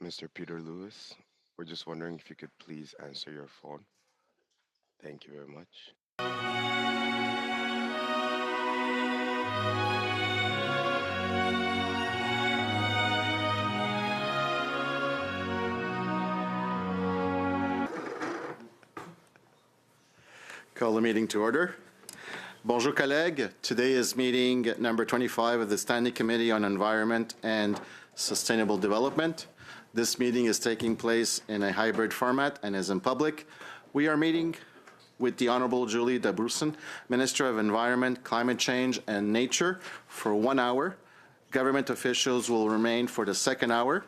Mr. Peter Lewis, we're just wondering if you could please answer your phone. Thank you very much. Call the meeting to order. Bonjour, collègues. Today is meeting number 25 of the Standing Committee on Environment and Sustainable Development. This meeting is taking place in a hybrid format and is in public. We are meeting with the Honourable Julie Dabroussan, Minister of Environment, Climate Change and Nature, for 1 hour. Government officials will remain for the second hour.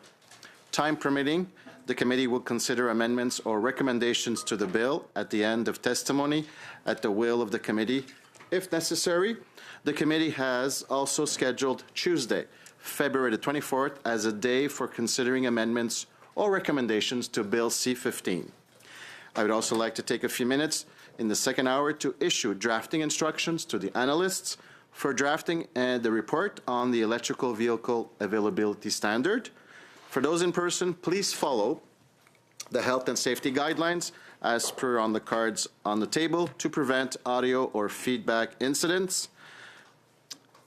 Time permitting, the committee will consider amendments or recommendations to the bill at the end of testimony at the will of the committee. If necessary, the committee has also scheduled Tuesday, February the 24th, as a day for considering amendments or recommendations to Bill C-15. I would also like to take a few minutes in the second hour to issue drafting instructions to the analysts for drafting the report on the electrical vehicle availability standard. For those in person, please follow the health and safety guidelines as per on the cards on the table to prevent audio or feedback incidents.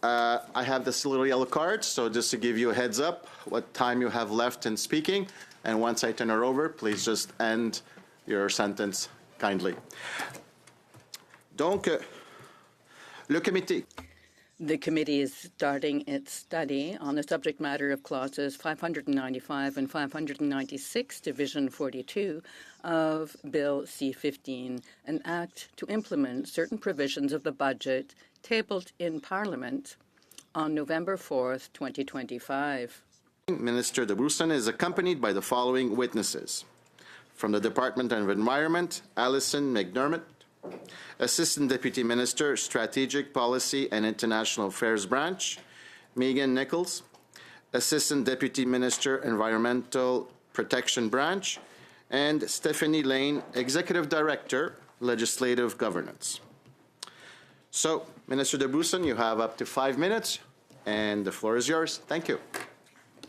I have this little yellow card, so just to give you a heads up what time you have left in speaking, and once I turn it over, please just end your sentence kindly. Donc, le comité. The committee is starting its study on the subject matter of clauses 595 and 596, Division 42 of Bill C-15, an act to implement certain provisions of the budget tabled in Parliament on November 4th, 2025. Minister Dabroussan is accompanied by the following witnesses. From the Department of Environment, Alison McDermott, Assistant Deputy Minister, Strategic Policy and International Affairs Branch, Megan Nichols, Assistant Deputy Minister, Environmental Protection Branch, and Stephanie Lane, Executive Director, Legislative Governance. So, Minister Dabroussan, you have up to 5 minutes, and the floor is yours. Thank you.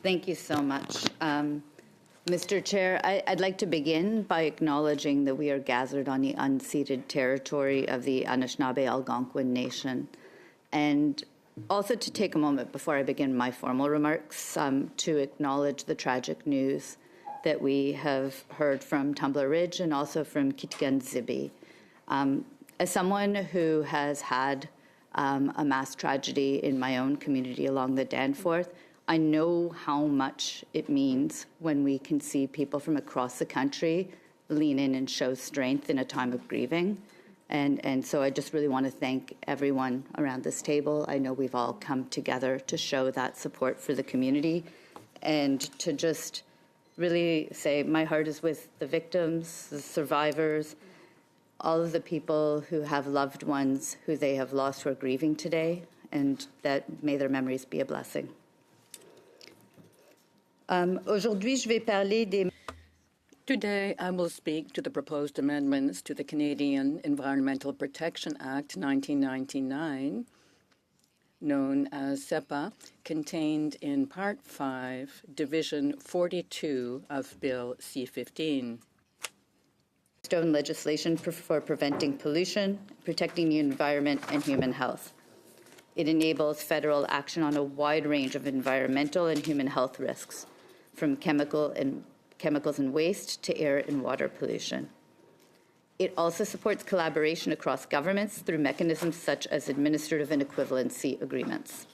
Thank you so much. Mr. Chair, I'd like to begin by acknowledging that we are gathered on the unceded territory of the Anishinaabe Algonquin Nation, and also to take a moment before I begin my formal remarks to acknowledge the tragic news that we have heard from Tumbler Ridge and also from Kitigan Zibi. As someone who has had a mass tragedy in my own community along the Danforth, I know how much it means when we can see people from across the country lean in and show strength in a time of grieving. And so I just really want to thank everyone around this table. I know we've all come together to show that support for the community and to just really say my heart is with the victims, the survivors, all of the people who have loved ones who they have lost who are grieving today, and that may their memories be a blessing. Today, I will speak to the proposed amendments to the Canadian Environmental Protection Act 1999, known as CEPA, contained in Part 5, Division 42 of Bill C-15. Stone legislation for preventing pollution, protecting the environment, and human health. It enables federal action on a wide range of environmental and human health risks, from chemicals and waste to air and water pollution. It also supports collaboration across governments through mechanisms such as administrative and equivalency agreements.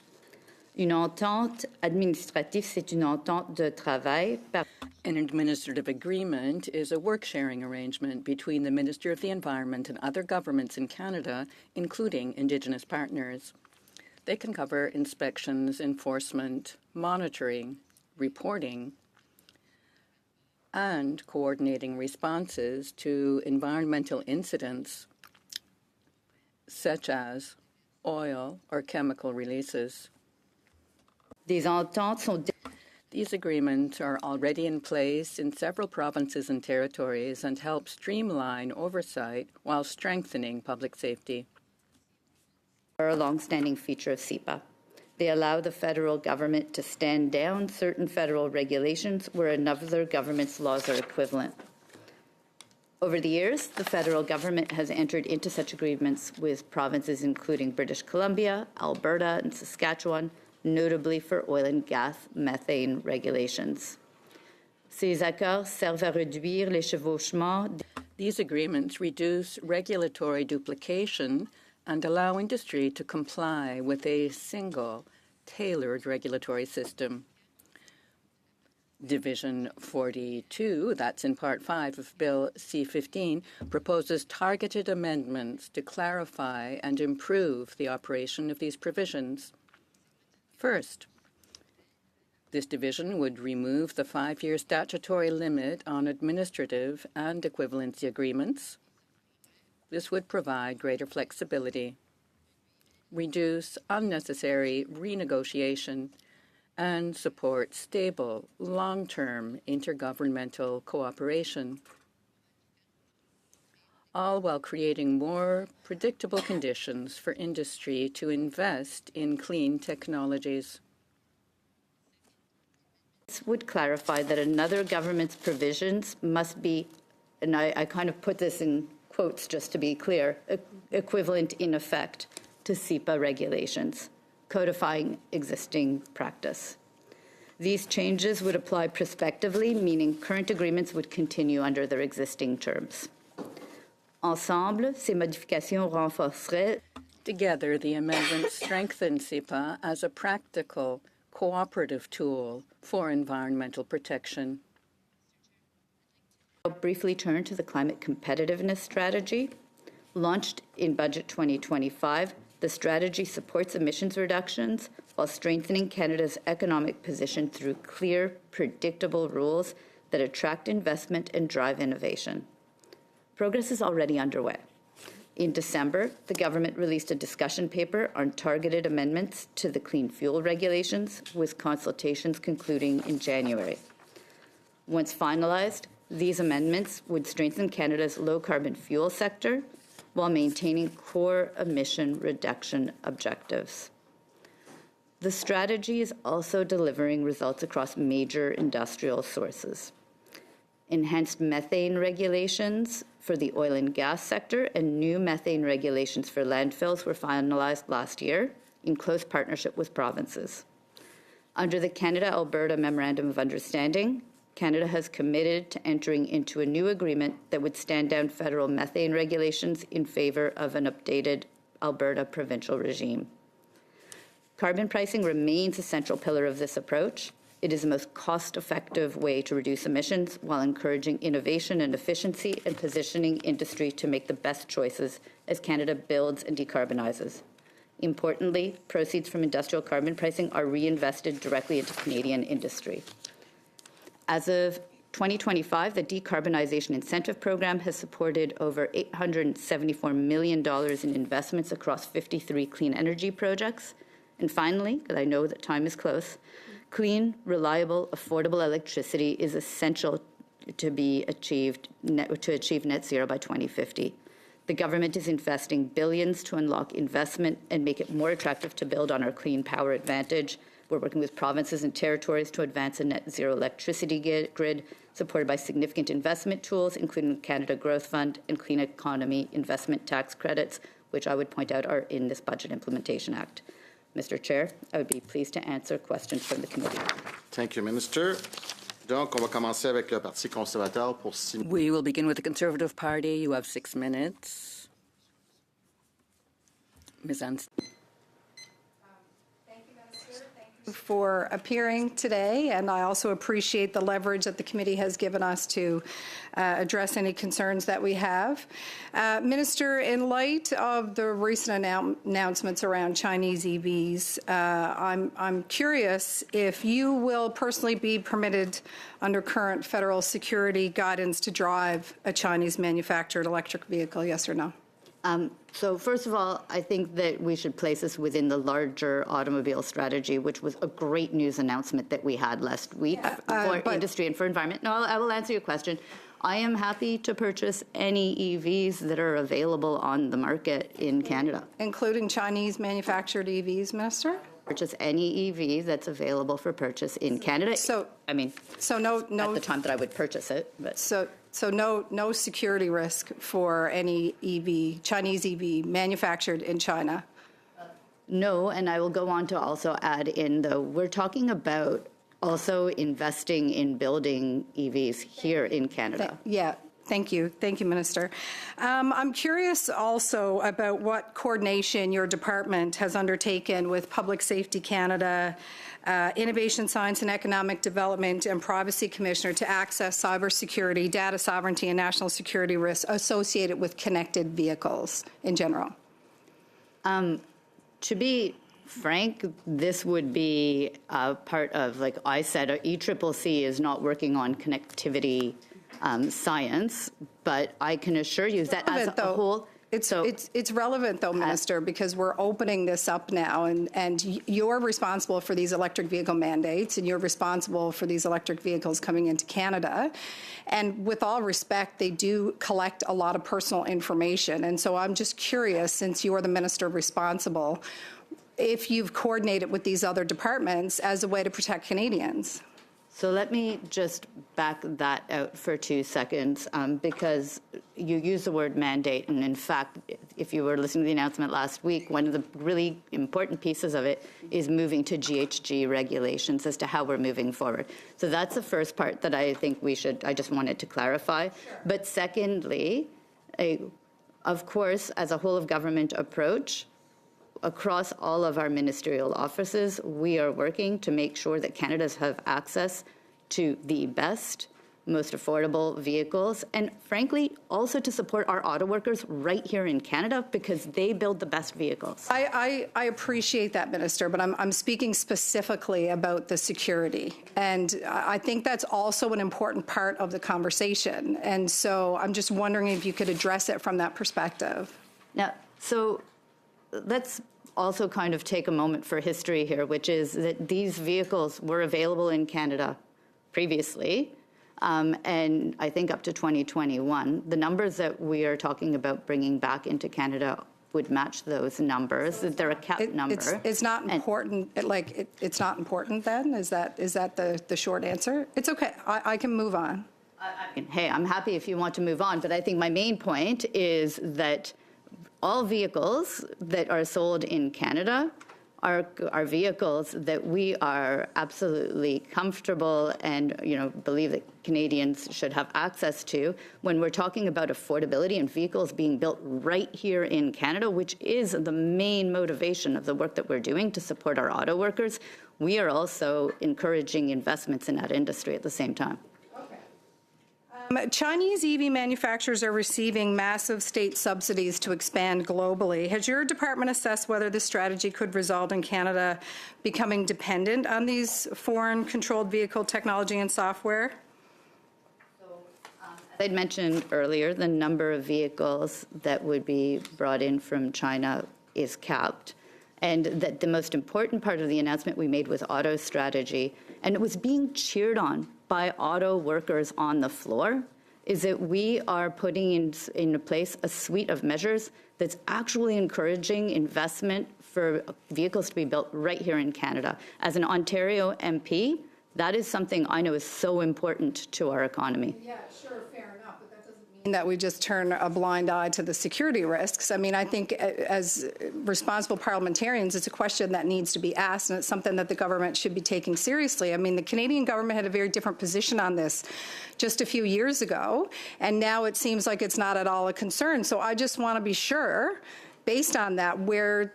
Une entente administrative, c'est une entente de travail. An administrative agreement is a work-sharing arrangement between the Minister of the Environment and other governments in Canada, including Indigenous partners. They can cover inspections, enforcement, monitoring, reporting, and coordinating responses to environmental incidents such as oil or chemical releases. These agreements are already in place in several provinces and territories and help streamline oversight while strengthening public safety. Are a long-standing feature of CEPA. They allow the federal government to stand down certain federal regulations where another government's laws are equivalent. Over the years, the federal government has entered into such agreements with provinces including British Columbia, Alberta, and Saskatchewan, notably for oil and gas methane regulations. Ces accords servent à réduire les chevauchements. These agreements reduce regulatory duplication and allow industry to comply with a single, tailored regulatory system. Division 42, that's in Part 5 of Bill C-15, proposes targeted amendments to clarify and improve the operation of these provisions. First, this division would remove the 5-year statutory limit on administrative and equivalency agreements. This would provide greater flexibility, reduce unnecessary renegotiation, and support stable, long-term intergovernmental cooperation, all while creating more predictable conditions for industry to invest in clean technologies. This would clarify that another government's provisions must be, and I kind of put this in quotes just to be clear, equivalent in effect to CEPA regulations, codifying existing practice. These changes would apply prospectively, meaning current agreements would continue under their existing terms. Ensemble, ces modifications renforceraient. Together, the amendments strengthen CEPA as a practical, cooperative tool for environmental protection. I'll briefly turn to the climate competitiveness strategy. Launched in Budget 2025, the strategy supports emissions reductions while strengthening Canada's economic position through clear, predictable rules that attract investment and drive innovation. Progress is already underway. In December, the government released a discussion paper on targeted amendments to the clean fuel regulations, with consultations concluding in January. Once finalized, these amendments would strengthen Canada's low-carbon fuel sector while maintaining core emission reduction objectives. The strategy is also delivering results across major industrial sources. Enhanced methane regulations for the oil and gas sector and new methane regulations for landfills were finalized last year in close partnership with provinces. Under the Canada-Alberta Memorandum of Understanding, Canada has committed to entering into a new agreement that would stand down federal methane regulations in favor of an updated Alberta provincial regime. Carbon pricing remains a central pillar of this approach. It is the most cost-effective way to reduce emissions while encouraging innovation and efficiency and positioning industry to make the best choices as Canada builds and decarbonizes. Importantly, proceeds from industrial carbon pricing are reinvested directly into Canadian industry. As of 2025, the Decarbonization Incentive Program has supported over $874 million in investments across 53 clean energy projects. And finally, because I know that time is close, clean, reliable, affordable electricity is essential to achieve net zero by 2050. The government is investing billions to unlock investment and make it more attractive to build on our clean power advantage. We're working with provinces and territories to advance a net zero electricity grid supported by significant investment tools, including the Canada Growth Fund and Clean Economy Investment Tax Credits, which I would point out are in this Budget Implementation Act. Mr. Chair, I would be pleased to answer questions from the committee. Thank you, Minister. Donc, on va commencer avec le Parti conservateur pour 6 minutes. We will begin with the Conservative Party. You have 6 minutes. Ms. Anstey. For appearing today, and I also appreciate the leverage that the committee has given us to address any concerns that we have. Minister, in light of the recent announcements around Chinese EVs, I'm curious if you will personally be permitted under current federal security guidance to drive a Chinese manufactured electric vehicle, yes or no? So first of all, I think that we should place this within the larger automobile strategy, which was a great news announcement that we had last week for industry and for environment. No, I will answer your question. I am happy to purchase any EVs that are available on the market in Canada. Including Chinese manufactured EVs, Minister? purchase any EV that's available for purchase in Canada. So at the time that I would purchase it, but So no security risk for any Chinese EV manufactured in China. no. And I will go on to also add in, though, we're talking about also investing in building EVs here in Canada. Yeah. Thank you, Minister. I'm curious also about what coordination your department has undertaken with Public Safety Canada, Innovation, Science and Economic Development, and Privacy Commissioner to access cybersecurity, data sovereignty, and national security risks associated with connected vehicles in general. To be frank, this would be part of, like I said, ECCC is not working on connectivity science, but I can assure you that as a whole, it's relevant, though, Minister, because we're opening this up now, and you're responsible for these electric vehicle mandates, and you're responsible for these electric vehicles coming into Canada. And with all respect, they do collect a lot of personal information. And so I'm just curious, since you're the minister responsible, if you've coordinated with these other departments as a way to protect Canadians. So let me just back that out for 2 seconds, because you use the word mandate, and in fact, if you were listening to the announcement last week, one of the really important pieces of it is moving to GHG regulations as to how we're moving forward. So that's the first part that I think I just wanted to clarify. Sure. But secondly, of course, as a whole of government approach, across all of our ministerial offices, we are working to make sure that Canadians have access to the best, most affordable vehicles, and frankly, also to support our auto workers right here in Canada, because they build the best vehicles. I appreciate that, Minister, but I'm speaking specifically about the security. And I think that's also an important part of the conversation. And so I'm just wondering if you could address it from that perspective. Now, so let's also kind of take a moment for history here, which is that these vehicles were available in Canada previously, and I think up to 2021. The numbers that we are talking about bringing back into Canada would match those numbers. They're a capped number. It's not important. It's not important then? Is that the short answer? It's okay. I can move on. Hey, I'm happy if you want to move on, but I think my main point is that all vehicles that are sold in Canada are vehicles that we are absolutely comfortable and believe that Canadians should have access to when we're talking about affordability and vehicles being built right here in Canada, which is the main motivation of the work that we're doing to support our auto workers. We are also encouraging investments in that industry at the same time. Chinese EV manufacturers are receiving massive state subsidies to expand globally. Has your department assessed whether this strategy could result in Canada becoming dependent on these foreign-controlled vehicle technology and software? As I'd mentioned earlier, the number of vehicles that would be brought in from China is capped, and that the most important part of the announcement we made was auto strategy, and it was being cheered on by auto workers on the floor, is that we are putting in place a suite of measures that's actually encouraging investment for vehicles to be built right here in Canada. As an Ontario MP, that is something I know is so important to our economy. Yeah, sure, fair enough, but that doesn't mean that we just turn a blind eye to the security risks. I mean, I think as responsible parliamentarians, it's a question that needs to be asked, and it's something that the government should be taking seriously. I mean, the Canadian government had a very different position on this just a few years ago, and now it seems like it's not at all a concern. So I just want to be sure, based on that, where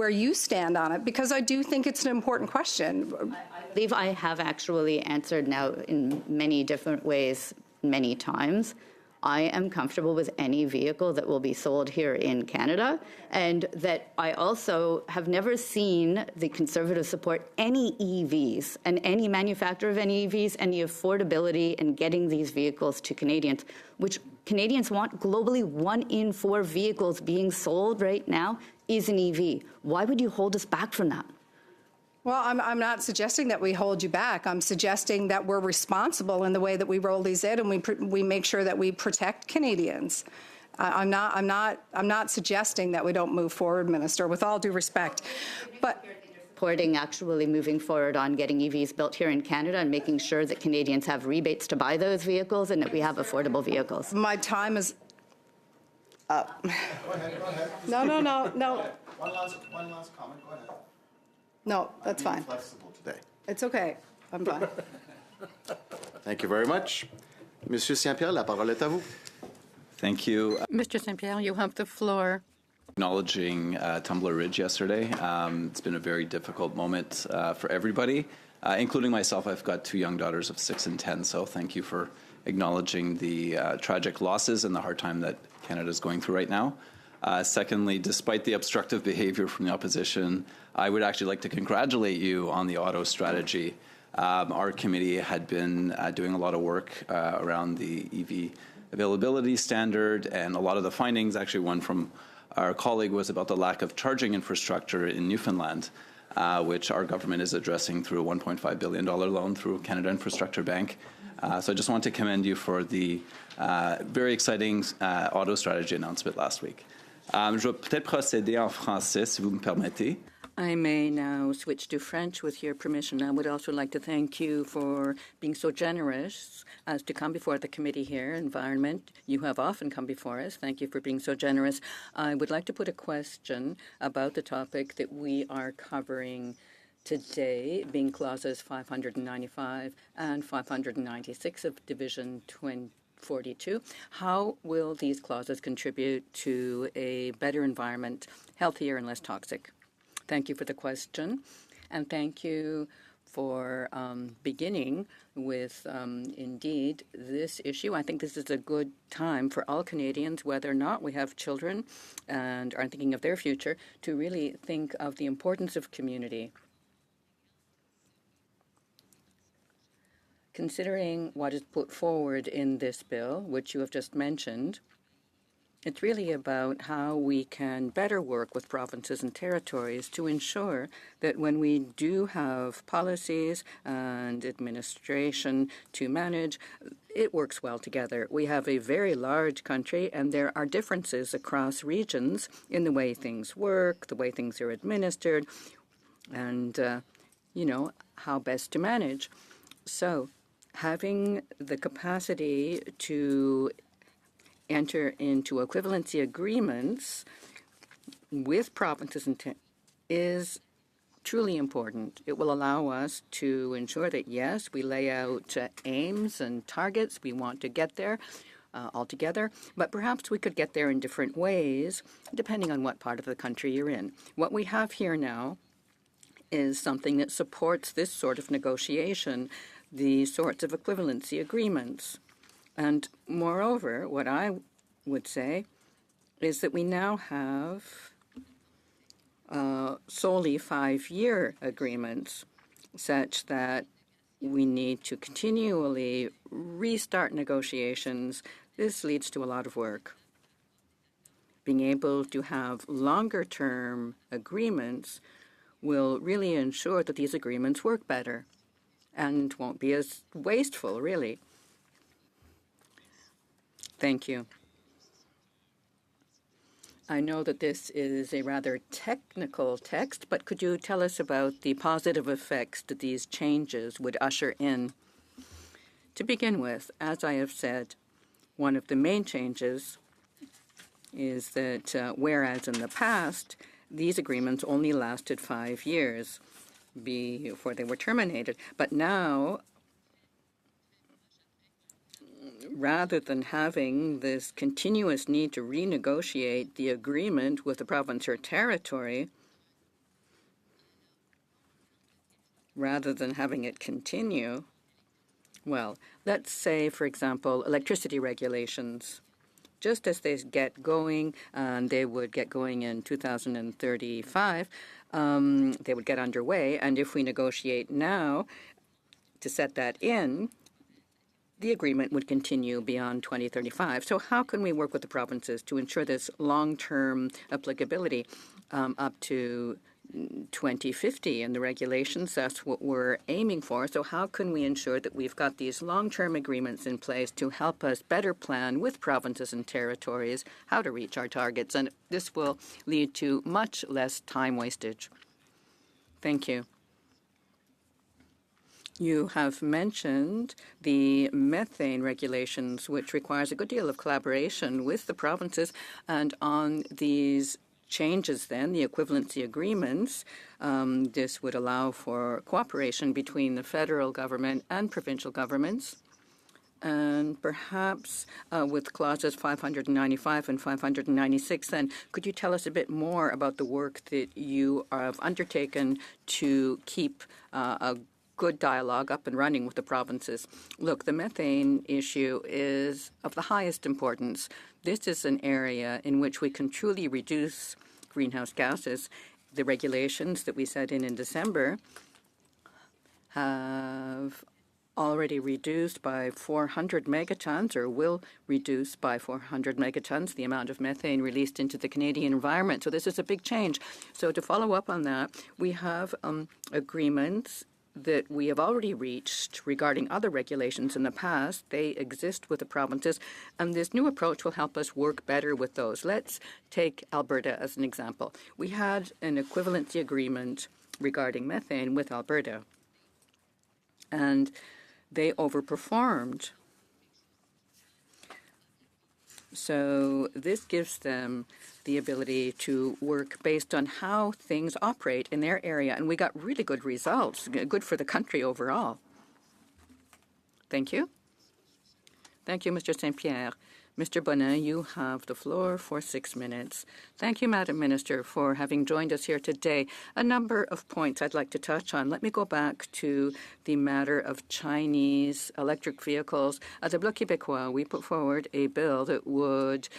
you stand on it, because I do think it's an important question. I believe I have actually answered now in many different ways, many times. I am comfortable with any vehicle that will be sold here in Canada, and that I also have never seen the Conservatives support any EVs and any manufacturer of any EVs and the affordability in getting these vehicles to Canadians, which Canadians want. Globally, 1 in 4 vehicles being sold right now is an EV. Why would you hold us back from that? Well, I'm not suggesting that we hold you back. I'm suggesting that we're responsible in the way that we roll these in, and we make sure that we protect Canadians. I'm not suggesting that we don't move forward, Minister, with all due respect. But supporting actually moving forward on getting EVs built here in Canada and making sure that Canadians have rebates to buy those vehicles and that we have affordable vehicles. My time is up. Go ahead. No. One last comment, go ahead. No, that's fine. Flexible today. It's okay. I'm fine. Thank you very much. Monsieur Saint-Pierre, la parole est à vous. Thank you. Mr. St. Pierre, you have the floor. Acknowledging Tumbler Ridge yesterday. It's been a very difficult moment for everybody, including myself. I've got two young daughters of 6 and 10, so thank you for acknowledging the tragic losses and the hard time that Canada is going through right now. Secondly, despite the obstructive behavior from the opposition, I would actually like to congratulate you on the auto strategy. Our committee had been doing a lot of work around the EV availability standard, and a lot of the findings, actually one from our colleague, was about the lack of charging infrastructure in Newfoundland, which our government is addressing through a $1.5 billion loan through Canada Infrastructure Bank. So I just want to commend you for the very exciting auto strategy announcement last week. Je vais peut-être procéder en français, si vous me permettez. I may now switch to French with your permission. I would also like to thank you for being so generous as to come before the committee here, Environment. You have often come before us. Thank you for being so generous. I would like to put a question about the topic that we are covering today, being clauses 595 and 596 of Division 42. How will these clauses contribute to a better environment, healthier and less toxic? Thank you for the question, and thank you for beginning with, indeed, this issue. I think this is a good time for all Canadians, whether or not we have children and are thinking of their future, to really think of the importance of community. Considering what is put forward in this bill, which you have just mentioned, it's really about how we can better work with provinces and territories to ensure that when we do have policies and administration to manage, it works well together. We have a very large country, and there are differences across regions in the way things work, the way things are administered, and, how best to manage. So having the capacity to enter into equivalency agreements with provinces is truly important. It will allow us to ensure that, yes, we lay out aims and targets. We want to get there altogether, but perhaps we could get there in different ways, depending on what part of the country you're in. What we have here now is something that supports this sort of negotiation, the sorts of equivalency agreements. And moreover, what I would say is that we now have solely 5-year agreements, such that we need to continually restart negotiations. This leads to a lot of work. Being able to have longer-term agreements will really ensure that these agreements work better and won't be as wasteful, really. Thank you. I know that this is a rather technical text, but could you tell us about the positive effects that these changes would usher in? To begin with, as I have said, one of the main changes is that whereas in the past, these agreements only lasted 5 years before they were terminated, but now, rather than having this continuous need to renegotiate the agreement with the province or territory, rather than having it continue, well, let's say, for example, electricity regulations. Just as they get going, and they would get going in 2035, they would get underway, and if we negotiate now to set that in, the agreement would continue beyond 2035. So how can we work with the provinces to ensure this long-term applicability up to 2050 in the regulations? That's what we're aiming for. So how can we ensure that we've got these long-term agreements in place to help us better plan with provinces and territories how to reach our targets? And this will lead to much less time wastage. Thank you. You have mentioned the methane regulations, which requires a good deal of collaboration with the provinces. And on these changes, then, the equivalency agreements, this would allow for cooperation between the federal government and provincial governments. And perhaps with clauses 595 and 596, then, could you tell us a bit more about the work that you have undertaken to keep a good dialogue up and running with the provinces? Look, the methane issue is of the highest importance. This is an area in which we can truly reduce greenhouse gases. The regulations that we set in December have already reduced by 400 megatons, or will reduce by 400 megatons, the amount of methane released into the Canadian environment. So this is a big change. So to follow up on that, we have agreements that we have already reached regarding other regulations in the past. They exist with the provinces, and this new approach will help us work better with those. Let's take Alberta as an example. We had an equivalency agreement regarding methane with Alberta, and they overperformed. So this gives them the ability to work based on how things operate in their area. And we got really good results, good for the country overall. Thank you. Thank you, Mr. St-Pierre. Mr. Bonin, you have the floor for 6 minutes. Thank you, Madam Minister, for having joined us here today. A number of points I'd like to touch on. Let me go back to the matter of Chinese electric vehicles. As a Bloc Québécois, we put forward a bill that would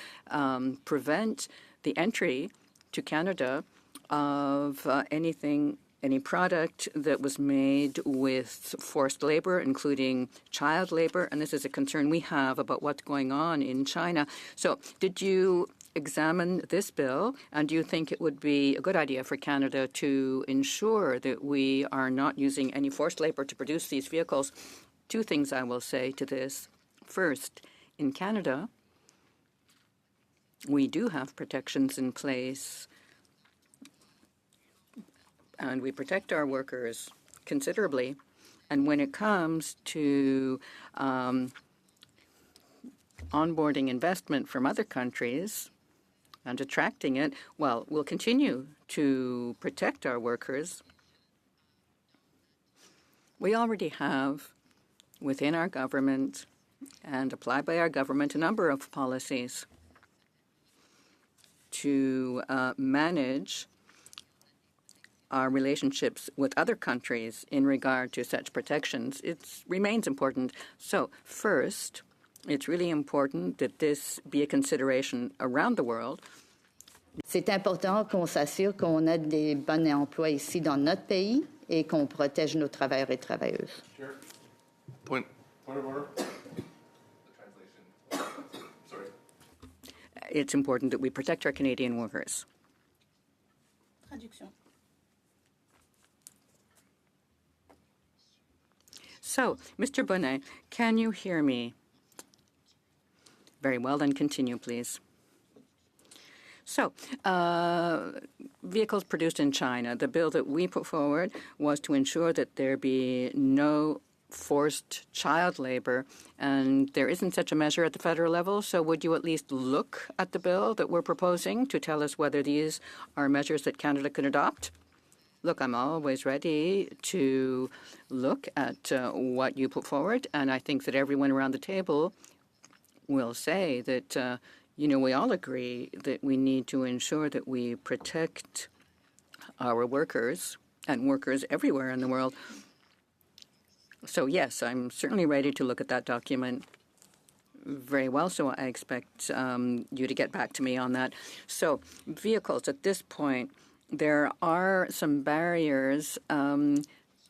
prevent the entry to Canada of any product that was made with forced labor, including child labor, and this is a concern we have about what's going on in China. So did you examine this bill, and do you think it would be a good idea for Canada to ensure that we are not using any forced labor to produce these vehicles? Two things I will say to this. First, in Canada, we do have protections in place, and we protect our workers considerably. And when it comes to onboarding investment from other countries and attracting it, well, we'll continue to protect our workers. We already have within our government and applied by our government a number of policies to manage our relationships with other countries in regard to such protections. It remains important. So first, it's really important that this be a consideration around the world. C'est important qu'on s'assure qu'on a des bons emplois ici dans notre pays et qu'on protège nos travailleurs et travailleuses. Sure. Point of order. The translation. Sorry. It's important that we protect our Canadian workers. Traduction. So, Mr. Bonin, can you hear me? Very well, then continue, please. So, vehicles produced in China. The bill that we put forward was to ensure that there be no forced child labor, and there isn't such a measure at the federal level. So would you at least look at the bill that we're proposing to tell us whether these are measures that Canada could adopt? Look, I'm always ready to look at what you put forward, and I think that everyone around the table will say that, we all agree that we need to ensure that we protect our workers and workers everywhere in the world. So, yes, I'm certainly ready to look at that document. Very well, so I expect you to get back to me on that. So, vehicles at this point, there are some barriers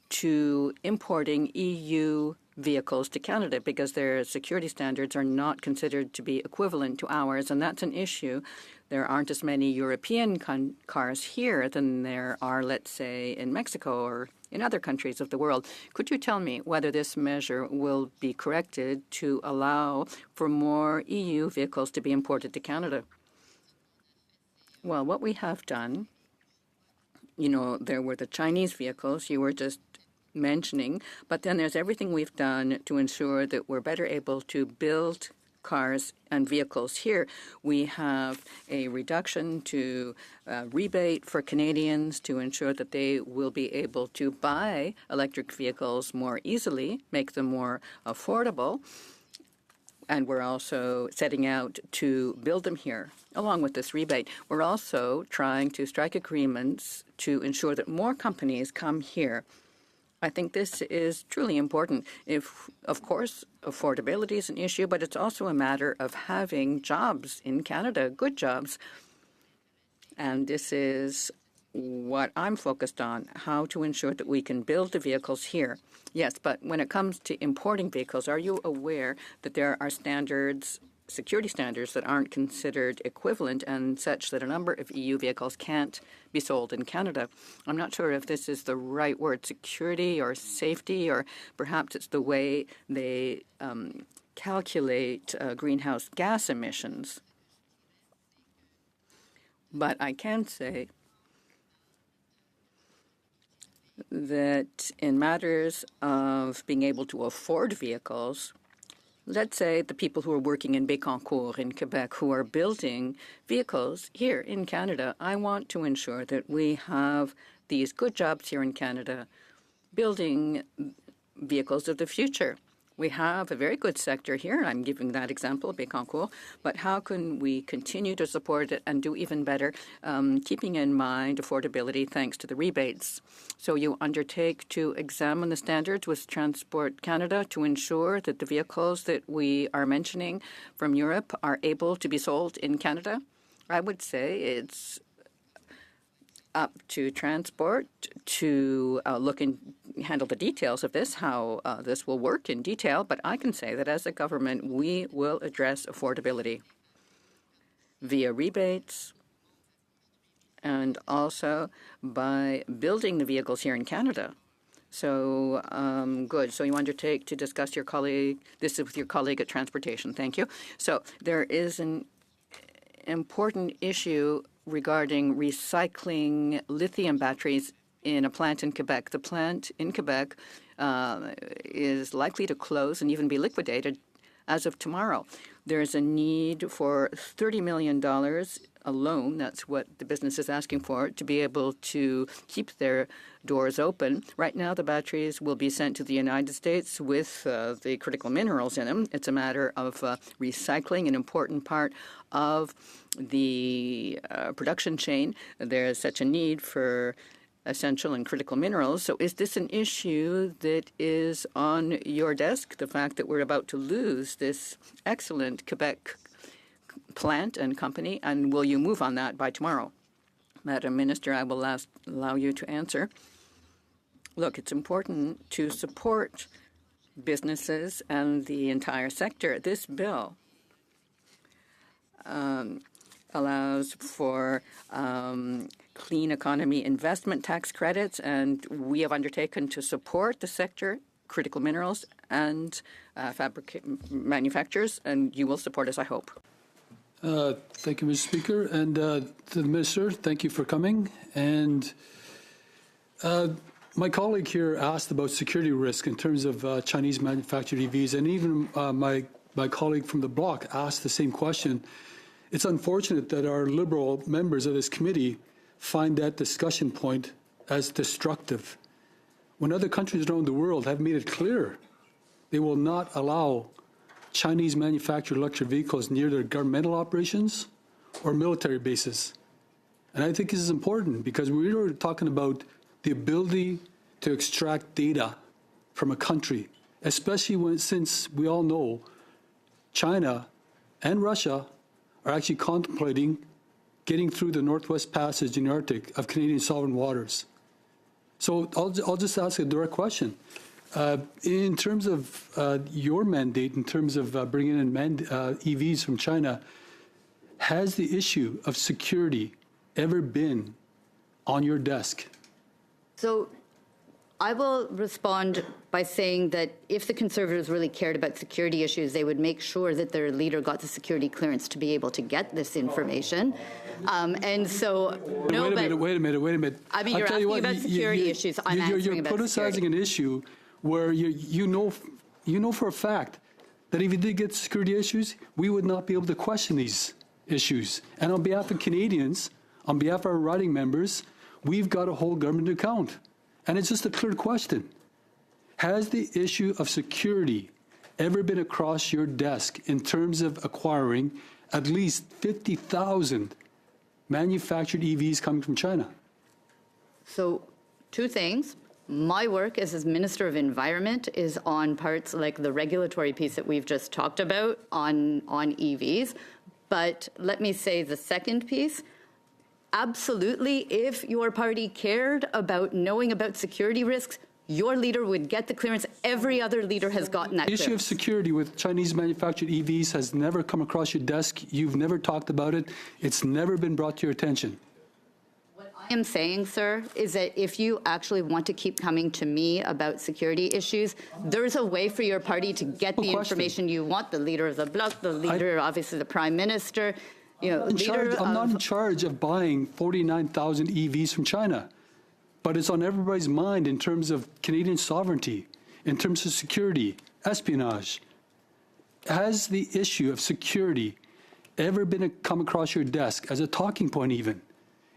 to importing EU vehicles to Canada because their security standards are not considered to be equivalent to ours, and that's an issue. There aren't as many European cars here than there are, let's say, in Mexico or in other countries of the world. Could you tell me whether this measure will be corrected to allow for more EU vehicles to be imported to Canada? Well, what we have done there were the Chinese vehicles you were just mentioning, but then there's everything we've done to ensure that we're better able to build cars and vehicles here. We have a reduction to rebate for Canadians to ensure that they will be able to buy electric vehicles more easily, make them more affordable. And we're also setting out to build them here, along with this rebate. We're also trying to strike agreements to ensure that more companies come here. I think this is truly important. Of course, affordability is an issue, but it's also a matter of having jobs in Canada, good jobs. And this is what I'm focused on, how to ensure that we can build the vehicles here. Yes, but when it comes to importing vehicles, are you aware that there are standards, security standards, that aren't considered equivalent and such that a number of EU vehicles can't be sold in Canada? I'm not sure if this is the right word, security or safety, or perhaps it's the way they calculate greenhouse gas emissions. But I can say that in matters of being able to afford vehicles, let's say the people who are working in Bécancour in Quebec who are building vehicles here in Canada, I want to ensure that we have these good jobs here in Canada building vehicles of the future. We have a very good sector here. I'm giving that example, Bécancour. But how can we continue to support it and do even better, keeping in mind affordability thanks to the rebates? So you undertake to examine the standards with Transport Canada to ensure that the vehicles that we are mentioning from Europe are able to be sold in Canada? I would say it's up to Transport to look and handle the details of this, how this will work in detail. But I can say that as a government, we will address affordability via rebates and also by building the vehicles here in Canada. So good. So you undertake to discuss your colleague. This is with your colleague at Transportation. Thank you. So there is an important issue regarding recycling lithium batteries in a plant in Quebec. The plant in Quebec is likely to close and even be liquidated as of tomorrow. There's a need for $30 million alone, that's what the business is asking for, to be able to keep their doors open. Right now, the batteries will be sent to the United States with the critical minerals in them. It's a matter of recycling, an important part of the production chain. There's such a need for essential and critical minerals. So is this an issue that is on your desk, the fact that we're about to lose this excellent Quebec plant and company, and will you move on that by tomorrow? Madam Minister, I will allow you to answer. Look, it's important to support businesses and the entire sector. This bill allows for clean economy investment tax credits, and we have undertaken to support the sector, critical minerals, and manufacturers, and you will support us, I hope. Thank you, Mr. Speaker. And to the Minister, thank you for coming. And my colleague here asked about security risk in terms of Chinese manufactured EVs, and even my colleague from the bloc asked the same question. It's unfortunate that our Liberal members of this committee find that discussion point as destructive, when other countries around the world have made it clear they will not allow Chinese manufactured electric vehicles near their governmental operations or military bases. And I think this is important because we were talking about the ability to extract data from a country, especially since we all know China and Russia are actually contemplating getting through the Northwest Passage in the Arctic of Canadian sovereign waters. So I'll just ask a direct question. In terms of your mandate, in terms of bringing in EVs from China, has the issue of security ever been on your desk? So I will respond by saying that if the Conservatives really cared about security issues, they would make sure that their leader got the security clearance to be able to get this information. And so, no, Wait a minute. I mean, I'll you're tell you asking what, about security issues. I'm answering You're about politicizing security. an issue where you know for a fact that if you did get security issues, we would not be able to question these issues. And on behalf of Canadians, on behalf of our riding members, we've got to hold government to account. And it's just a clear question. Has the issue of security ever been across your desk in terms of acquiring at least 50,000 manufactured EVs coming from China? So, two things. My work as Minister of Environment is on parts like the regulatory piece that we've just talked about on EVs. But let me say the second piece. Absolutely, if your party cared about knowing about security risks, your leader would get the clearance. Every other leader has gotten that The issue of clearance. security with Chinese manufactured EVs has never come across your desk. You've never talked about it. It's never been brought to your attention. What I am saying, sir, is that if you actually want to keep coming to me about security issues, there's a way for your party to get the information you want. The leader of the Bloc, the leader, obviously the Prime Minister, I'm not in charge of buying 49,000 EVs from China, but it's on everybody's mind in terms of Canadian sovereignty, in terms of security, espionage. Has the issue of security ever come across your desk as a talking point even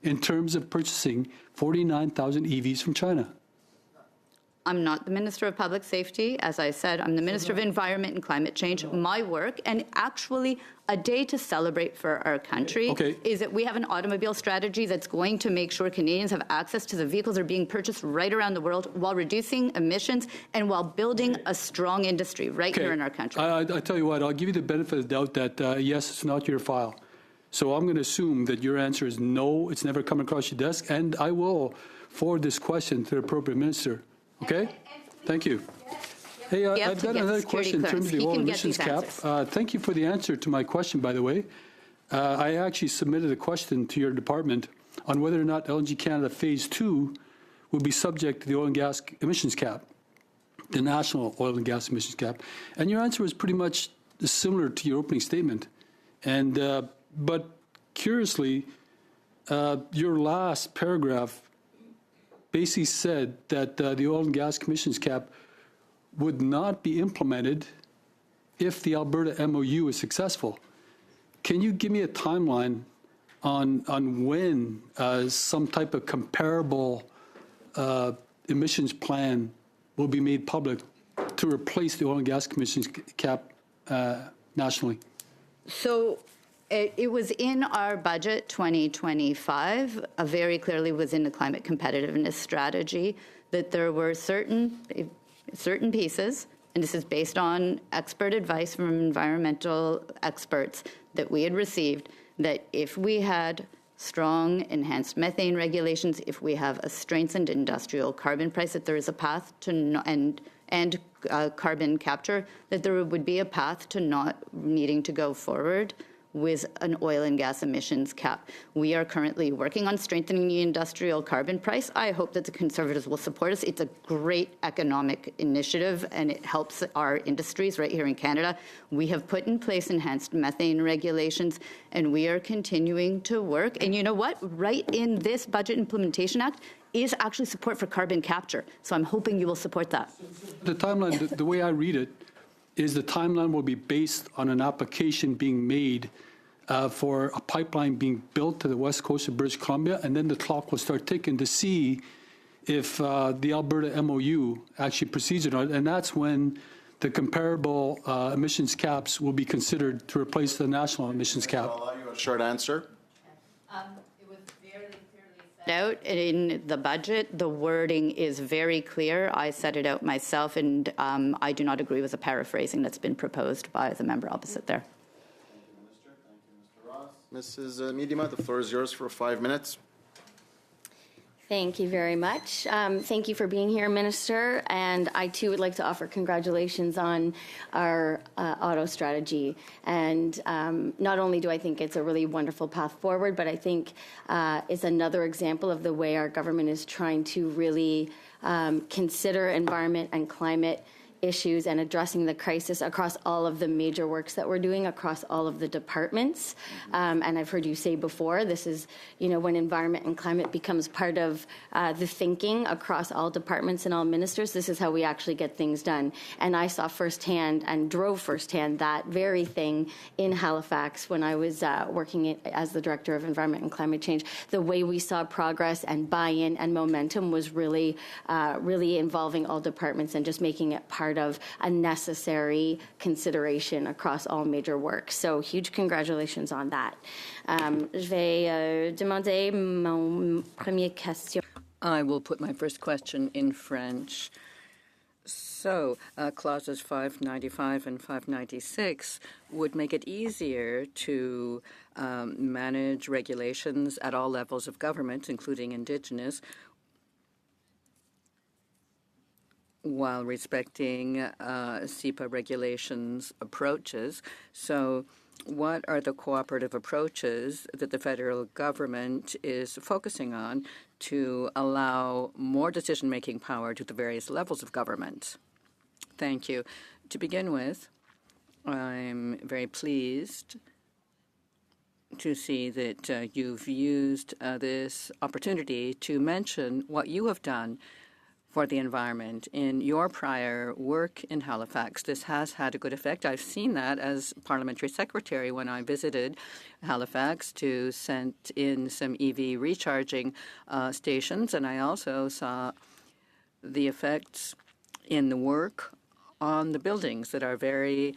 in terms of purchasing 49,000 EVs from China? I'm not the Minister of Public Safety. As I said, I'm the Minister of Environment and Climate Change. My work, and actually a day to celebrate for our country, is that we have an automobile strategy that's going to make sure Canadians have access to the vehicles that are being purchased right around the world while reducing emissions and while building a strong industry right here in our country. I tell you what, I'll give you the benefit of the doubt that, yes, it's not your file. So I'm going to assume that your answer is no, it's never come across your desk, and I will forward this question to the appropriate minister. Okay? Thank you. Hey, I've got another question in terms of the oil emissions cap. Thank you for the answer to my question, by the way. I actually submitted a question to your department on whether or not LNG Canada Phase 2 would be subject to the oil and gas emissions cap, the national oil and gas emissions cap. And your answer was pretty much similar to your opening statement. And but curiously, your last paragraph basically said that the oil and gas emissions cap would not be implemented if the Alberta MOU is successful. Can you give me a timeline on when some type of comparable emissions plan will be made public to replace the oil and gas emissions cap nationally? So it was in our budget 2025, very clearly was in the climate competitiveness strategy, that there were certain pieces, and this is based on expert advice from environmental experts that we had received, that if we had strong enhanced methane regulations, if we have a strengthened industrial carbon price, that there is a path to and carbon capture, that there would be a path to not needing to go forward with an oil and gas emissions cap. We are currently working on strengthening the industrial carbon price. I hope that the Conservatives will support us. It's a great economic initiative, and it helps our industries right here in Canada. We have put in place enhanced methane regulations, and we are continuing to work. And you know what? Right in this Budget Implementation Act is actually support for carbon capture. So I'm hoping you will support that. The timeline, the way I read it, is the timeline will be based on an application being made for a pipeline being built to the west coast of British Columbia, and then the clock will start ticking to see if the Alberta MOU actually proceeds or not, and that's when the comparable emissions caps will be considered to replace the national emissions cap. I'll allow you a short answer. It was very clearly set out in the budget. The wording is very clear. I set it out myself, and I do not agree with the paraphrasing that's been proposed by the member opposite there. Mrs. Miedema, the floor is yours for 5 minutes. Thank you very much. Thank you for being here, Minister. And I, too, would like to offer congratulations on our auto strategy. And not only do I think it's a really wonderful path forward, but I think it's another example of the way our government is trying to really consider environment and climate issues and addressing the crisis across all of the major works that we're doing across all of the departments. And I've heard you say before, this is, when environment and climate becomes part of the thinking across all departments and all ministers, this is how we actually get things done. And I saw firsthand and drove firsthand that very thing in Halifax when I was working as the Director of Environment and Climate Change. The way we saw progress and buy-in and momentum was really, really involving all departments and just making it part of a necessary consideration across all major works. So huge congratulations on that. Je vais demander mon première question. I will put my first question in French. So, clauses 595 and 596 would make it easier to manage regulations at all levels of government, including Indigenous, while respecting CEPA regulations approaches. So what are the cooperative approaches that the federal government is focusing on to allow more decision-making power to the various levels of government? Thank you. To begin with, I'm very pleased to see that you've used this opportunity to mention what you have done for the environment. In your prior work in Halifax, this has had a good effect. I've seen that as parliamentary secretary when I visited Halifax to send in some EV recharging stations, and I also saw the effects in the work on the buildings that are very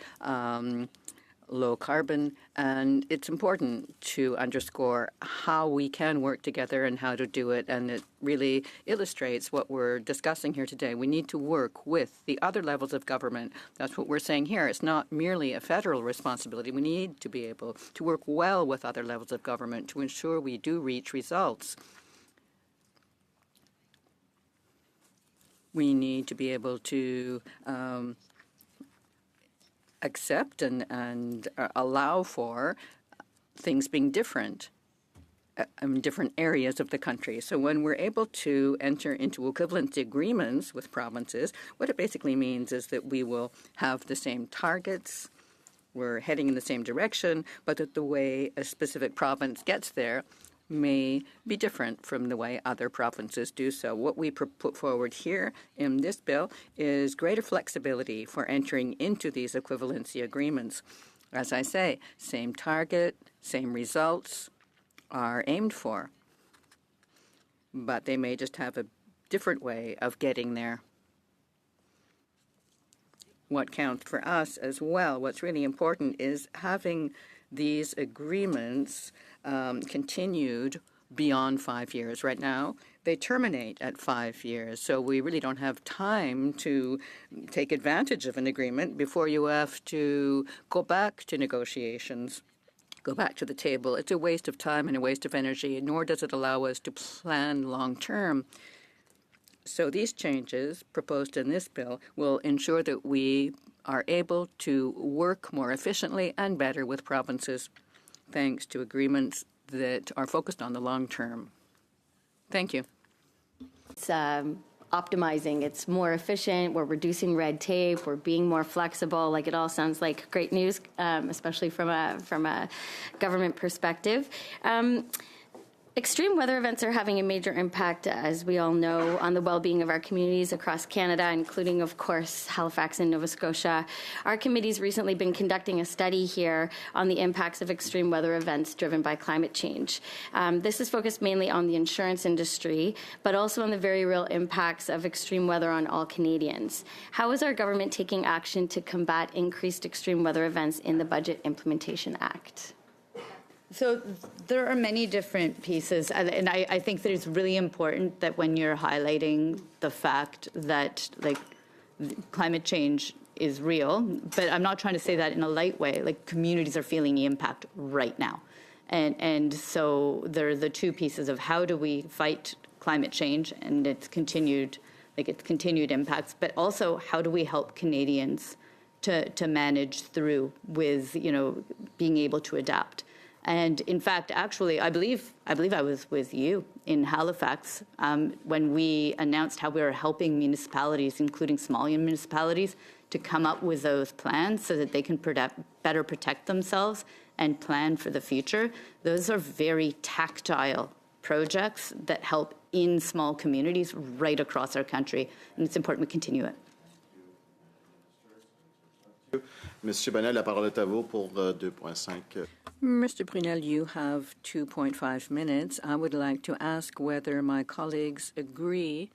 low carbon, and it's important to underscore how we can work together and how to do it, and it really illustrates what we're discussing here today. We need to work with the other levels of government. That's what we're saying here. It's not merely a federal responsibility. We need to be able to work well with other levels of government to ensure we do reach results. We need to be able to accept and allow for things being different in different areas of the country. So when we're able to enter into equivalency agreements with provinces, what it basically means is that we will have the same targets, we're heading in the same direction, but that the way a specific province gets there may be different from the way other provinces do so. What we put forward here in this bill is greater flexibility for entering into these equivalency agreements. As I say, same target, same results are aimed for, but they may just have a different way of getting there. What counts for us as well, what's really important is having these agreements continued beyond 5 years. Right now, they terminate at 5 years, so we really don't have time to take advantage of an agreement before you have to go back to negotiations, go back to the table. It's a waste of time and a waste of energy, nor does it allow us to plan long-term. So these changes proposed in this bill will ensure that we are able to work more efficiently and better with provinces, thanks to agreements that are focused on the long term. Thank you. It's optimizing. It's more efficient. We're reducing red tape. We're being more flexible. Like, it all sounds like great news, especially from a government perspective. Extreme weather events are having a major impact, as we all know, on the well-being of our communities across Canada, including, of course, Halifax and Nova Scotia. Our committee's recently been conducting a study here on the impacts of extreme weather events driven by climate change. This is focused mainly on the insurance industry, but also on the very real impacts of extreme weather on all Canadians. How is our government taking action to combat increased extreme weather events in the Budget Implementation Act? So there are many different pieces, and I think that it's really important that when you're highlighting the fact that, like, climate change is real, but I'm not trying to say that in a light way. Like, communities are feeling the impact right now. And so there are the two pieces of how do we fight climate change and its continued impacts, but also how do we help Canadians to manage through with, being able to adapt. And in fact, actually, I believe I was with you in Halifax when we announced how we were helping municipalities, including small municipalities, to come up with those plans so that they can better protect themselves and plan for the future. Those are very tactile projects that help in small communities right across our country, and it's important we continue it. Monsieur Bonnet, la parole est à vous pour 2.5. Mr. Brunel, you have 2.5 minutes. I would like to ask whether my colleagues agree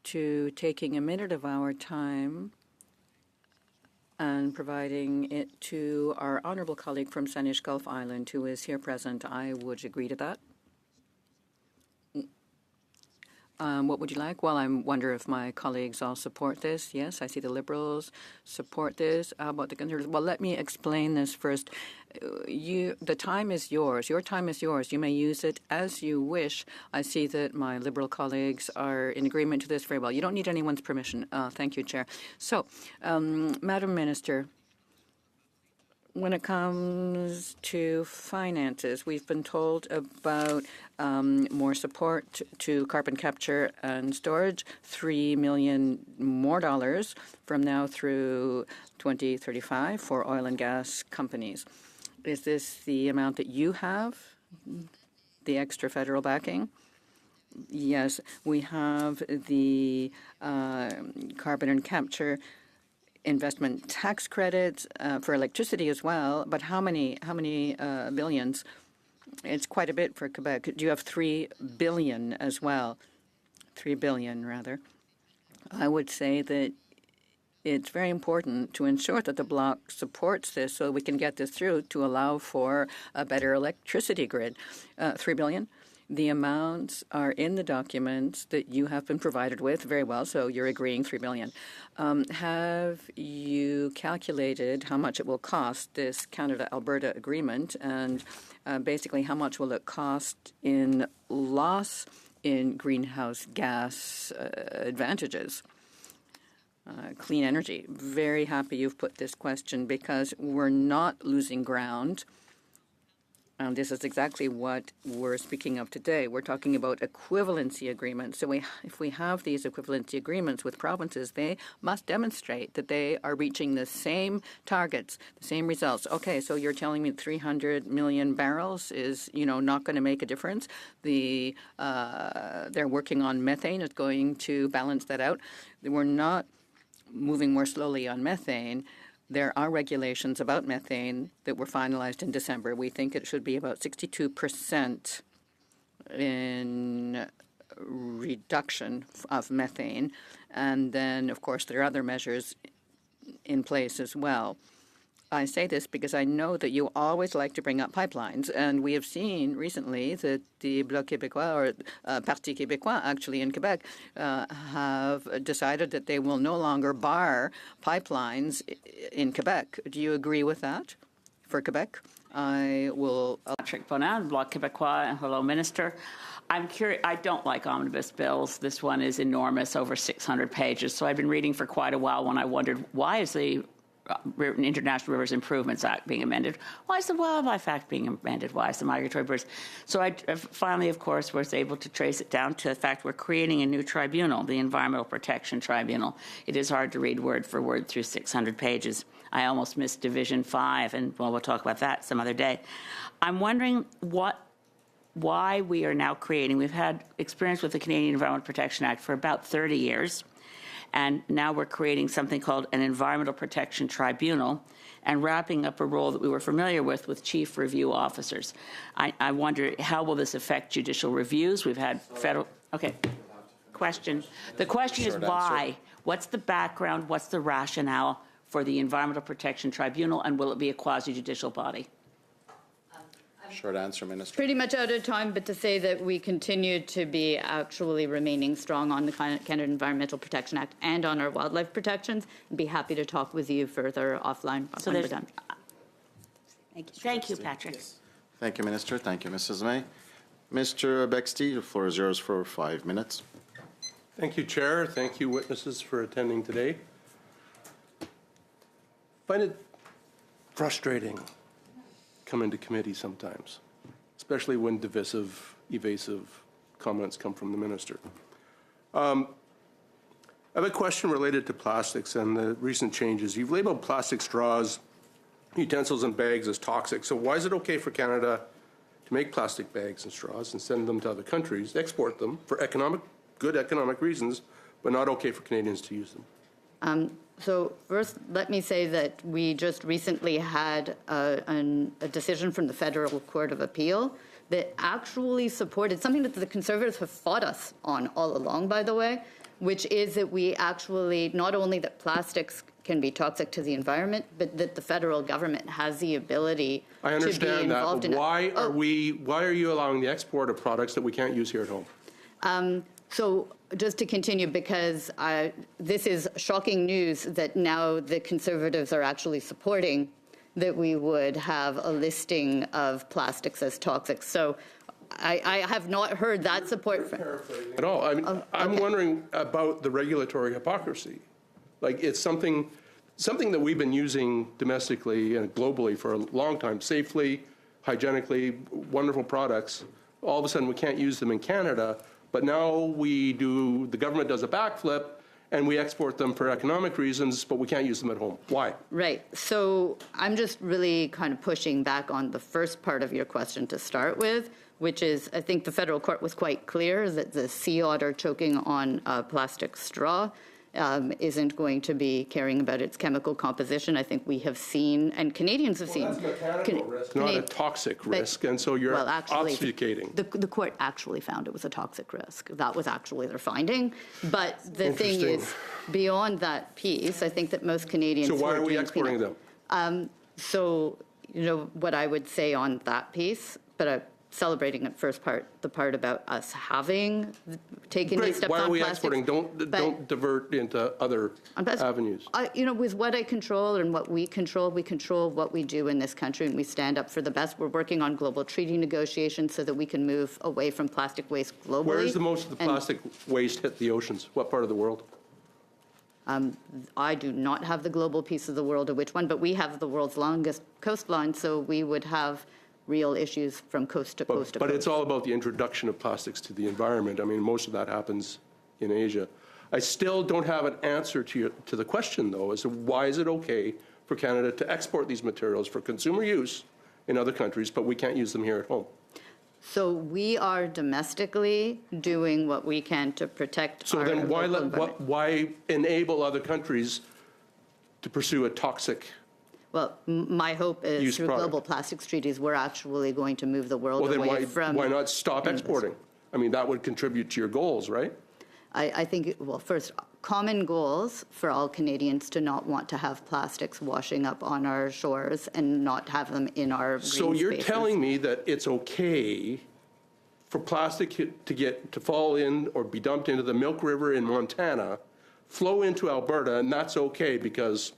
to taking a minute of our time and providing it to our honourable colleague from Saanich Gulf Island, who is here present. I would agree to that. What would you like? Well, I wonder if my colleagues all support this. Yes, I see the Liberals support this. How about the Conservatives? Well, let me explain this first. The time is yours. Your time is yours. You may use it as you wish. I see that my Liberal colleagues are in agreement to this very well. You don't need anyone's permission. Thank you, Chair. So, Madam Minister, when it comes to finances, we've been told about more support to carbon capture and storage, $3 million more from now through 2035 for oil and gas companies. Is this the amount that you have, the extra federal backing? Yes, we have the carbon and capture investment tax credits for electricity as well, but how many billions? It's quite a bit for Quebec. Do you have 3 billion as well? 3 billion, rather. I would say that it's very important to ensure that the Bloc supports this so we can get this through to allow for a better electricity grid. 3 billion. The amounts are in the documents that you have been provided with. Very well, so you're agreeing 3 billion. Have you calculated how much it will cost, this Canada-Alberta agreement, and basically how much will it cost in loss in greenhouse gas advantages? Clean energy. Very happy you've put this question because we're not losing ground. This is exactly what we're speaking of today. We're talking about equivalency agreements. So if we have these equivalency agreements with provinces, they must demonstrate that they are reaching the same targets, the same results. Okay, so you're telling me 300 million barrels is, not going to make a difference. They're working on methane. It's going to balance that out. We're not moving more slowly on methane. There are regulations about methane that were finalized in December. We think it should be about 62% in reduction of methane. And then, of course, there are other measures in place as well. I say this because I know that you always like to bring up pipelines, and we have seen recently that the Bloc Québécois, or Parti Québécois, actually in Quebec, have decided that they will no longer bar pipelines in Quebec. Do you agree with that for Quebec? I will. Patrick Bonan, Bloc Québécois, and hello, Minister. I'm curious. I don't like omnibus bills. This one is enormous, over 600 pages. So I've been reading for quite a while when I wondered, why is the International Rivers Improvements Act being amended? Why is the Wildlife Act being amended? Why is the Migratory Birds? So I finally, of course, was able to trace it down to the fact we're creating a new tribunal, the Environmental Protection Tribunal. It is hard to read word for word through 600 pages. I almost missed Division 5, and we'll talk about that some other day. I'm wondering why we are now creating. We've had experience with the Canadian Environmental Protection Act for about 30 years. And now we're creating something called an Environmental Protection Tribunal and wrapping up a role that we were familiar with chief review officers. I wonder, how will this affect judicial reviews? We've had federal... Okay. Question. The question is why? What's the background? What's the rationale for the Environmental Protection Tribunal, and will it be a quasi-judicial body? Short answer, Minister. Pretty much out of time, but to say that we continue to be actually remaining strong on the Canada Environmental Protection Act and on our wildlife protections, and be happy to talk with you further offline when we're done. Thank you, Patrick. Thank you, Minister. Thank you, Mrs. May. Mr. Bexty, the floor is yours for 5 minutes. Thank you, Chair. Thank you, witnesses, for attending today. I find it frustrating coming to committee sometimes, especially when divisive, evasive comments come from the minister. I have a question related to plastics and the recent changes. You've labeled plastic straws, utensils, and bags as toxic. So why is it okay for Canada to make plastic bags and straws and send them to other countries, export them for good economic reasons, but not okay for Canadians to use them? So first, let me say that we just recently had a decision from the Federal Court of Appeal that actually supported something that the Conservatives have fought us on all along, by the way, which is that we actually, not only that plastics can be toxic to the environment, but that the federal government has the ability I to be understand that, involved but in why are you allowing the export of products that we can't use here at home? So just to continue, because this is shocking news that now the Conservatives are actually supporting that we would have a listing of plastics as toxic. So I have not heard that support At all. I mean, I'm wondering about the regulatory hypocrisy. Like, it's something that we've been using domestically and globally for a long time, safely, hygienically, wonderful products. All of a sudden, we can't use them in Canada, but now the government does a backflip, and we export them for economic reasons, but we can't use them at home. Why? Right. So I'm just really kind of pushing back on the first part of your question to start with, which is, I think the federal court was quite clear that the sea otter choking on a plastic straw isn't going to be caring about its chemical composition. I think we have seen, and Canadians have seen. That's a mechanical risk, not a toxic risk, and so you're obfuscating. The court actually found it was a toxic risk. That was actually their finding. But the thing is, beyond that piece, I think that most Canadians. So why are we exporting them? So, you know, what I would say on that piece, but celebrating the first part, the part about us having taken these steps on plastics. Why are we exporting? Don't divert into other avenues. You know, with what I control and what we control what we do in this country, and we stand up for the best. We're working on global treaty negotiations so that we can move away from plastic waste globally. Where does the most of the plastic waste hit the oceans? What part of the world? I do not have the global piece of the world of which one, but we have the world's longest coastline, so we would have real issues from coast to coast to coast. But it's all about the introduction of plastics to the environment. I mean, most of that happens in Asia. I still don't have an answer to the question, though, as to why is it okay for Canada to export these materials for consumer use in other countries, but we can't use them here at home? So we are domestically doing what we can to protect our local environment. Why enable other countries to pursue a toxic? Well, my hope is through global plastics treaties, we're actually going to move the world away from. Why not stop exporting? I mean, that would contribute to your goals, right? I think, well, first, common goals for all Canadians to not want to have plastics washing up on our shores and not have them in our green So you're spaces. telling me that it's okay for plastic to fall in or be dumped into the Milk River in Montana, flow into Alberta, and that's okay because,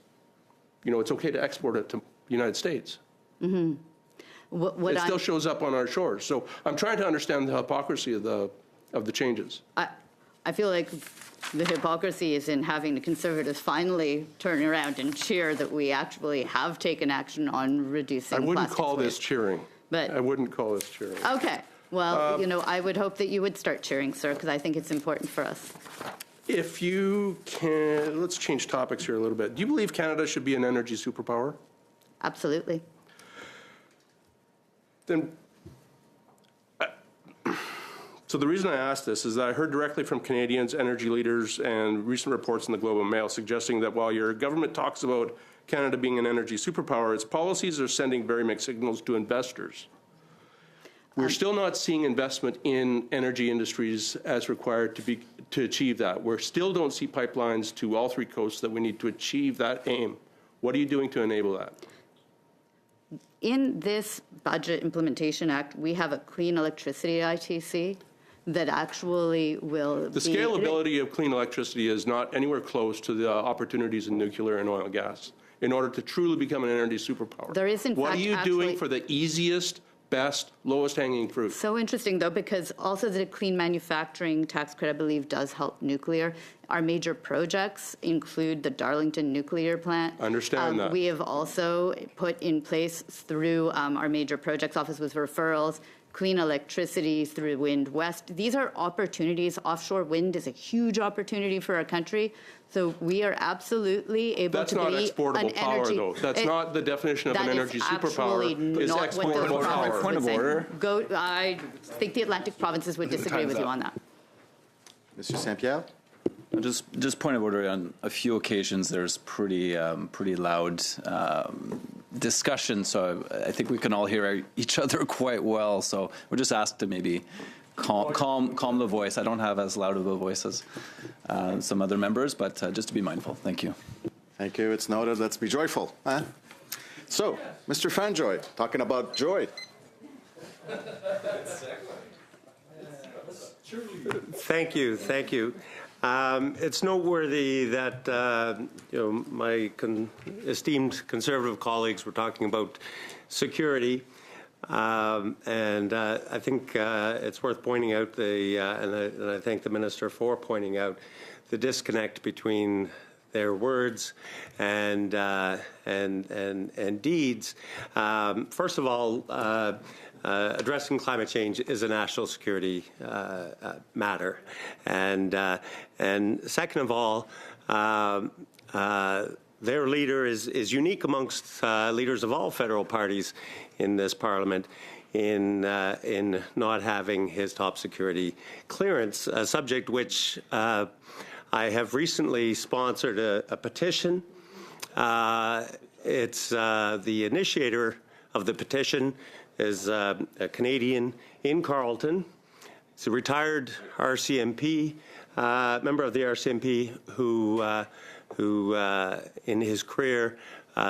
you know, it's okay to export it to the United States. Mm-hmm. It still shows up on our shores. So I'm trying to understand the hypocrisy of the changes. I feel like the hypocrisy is in having the Conservatives finally turn around and cheer that we actually have taken action on reducing I wouldn't plastics call waste. this cheering. But I wouldn't call this cheering. okay. Well, you know, I would hope that you would start cheering, sir, because I think it's important for us. If you can, let's change topics here a little bit. Do you believe Canada should be an energy superpower? Absolutely. Then, so the reason I ask this is that I heard directly from Canadians, energy leaders, and recent reports in the Globe and Mail suggesting that while your government talks about Canada being an energy superpower, its policies are sending very mixed signals to investors. We're still not seeing investment in energy industries as required to achieve that. We still don't see pipelines to all three coasts that we need to achieve that aim. What are you doing to enable that? In this Budget Implementation Act, we have a clean electricity ITC that actually will The scalability of clean electricity is not anywhere close to the opportunities in nuclear and oil and gas in order to truly become an energy superpower. There is, in what fact, are you doing for the easiest best, lowest hanging fruit. So interesting, though, because also the clean manufacturing tax credit, I believe, does help nuclear. Our major projects include the Darlington nuclear plant. Understand that. We have also put in place through our major projects office with referrals, clean electricity through Wind West. These are opportunities. Offshore wind is a huge opportunity for our country. So we are absolutely able That's to not be exportable an power, energy. though. That's not the definition of an energy superpower. Is Not what exportable the power. province Point of would say. order. I think the Atlantic provinces would disagree with you on that. Mr. Saint-Pierre? Just point of order. On a few occasions, there's pretty loud discussion. So I think we can all hear each other quite well. So we're just asked to maybe calm the voice. I don't have as loud of a voice as some other members, but just to be mindful. Thank you. Thank you. It's noted. Let's be joyful. Huh? So, Mr. Fanjoy, talking about joy. Thank you. Thank you. It's noteworthy that my esteemed Conservative colleagues were talking about security, and I think it's worth pointing out and I thank the Minister for pointing out the disconnect between their words and deeds. First of all, addressing climate change is a national security matter, and second of all, their leader is unique amongst leaders of all federal parties in this Parliament in not having his top security clearance, a subject which I have recently sponsored a petition. It's the initiator of the petition is a Canadian in Carleton. He's a retired RCMP, member of the RCMP, who in his career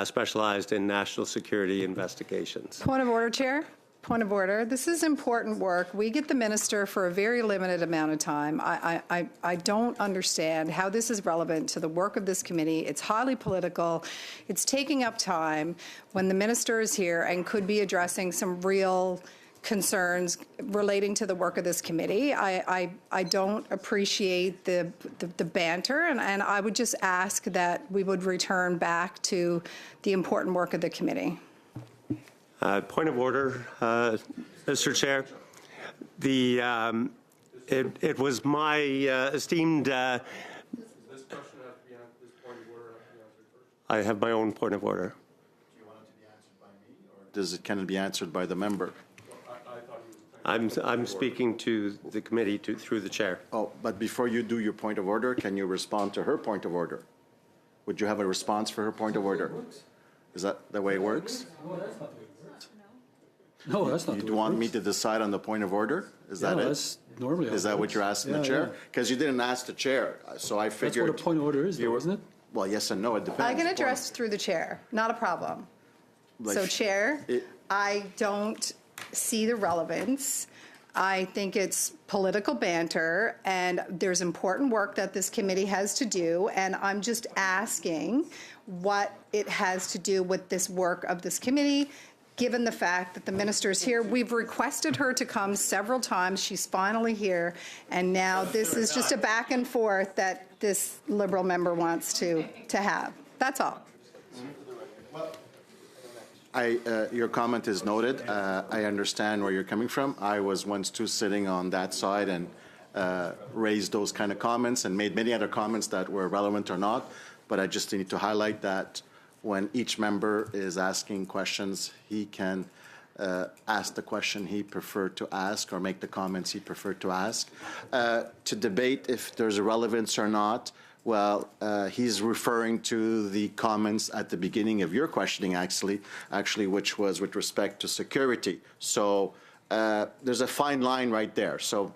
specialized in national security investigations. Point of order, Chair. Point of order. This is important work. We get the minister for a very limited amount of time. I don't understand how this is relevant to the work of this committee. It's highly political. It's taking up time when the minister is here and could be addressing some real concerns relating to the work of this committee. I don't appreciate the banter, and I would just ask that we would return back to the important work of the committee. Point of order, Mr. Chair. It was my esteemed. This question has to be answered. This point of order has to be answered first. I have my own point of order. Do you want it to be answered by me, or can it be answered by the member? I'm speaking to the committee through the chair. Oh, but before you do your point of order, can you respond to her point of order? Would you have a response for her point of order? Is that the way it works? No, that's not. You want me to decide on the point of order? Is that it? That's normally how Is it that what works. you're asking Yeah, the chair? yeah. Because you didn't ask the chair, so I That's figured. what a point of order is, though, isn't it? Well, yes and no, it depends. I can address through the chair, not a problem. Like, So, Chair, I don't see the relevance. I think it's political banter, and there's important work that this committee has to do, and I'm just asking what it has to do with this work of this committee, given the fact that the minister is here. We've requested her to come several times. She's finally here, and now this is just a back and forth that this Liberal member wants to have. That's all. Your comment is noted. I understand where you're coming from. I was once too sitting on that side and raised those kind of comments and made many other comments that were relevant or not. But I just need to highlight that when each member is asking questions, he can ask the question he preferred to ask or make the comments he preferred to ask. To debate if there's a relevance or not, well, he's referring to the comments at the beginning of your questioning, actually, which was with respect to security. So there's a fine line right there. So,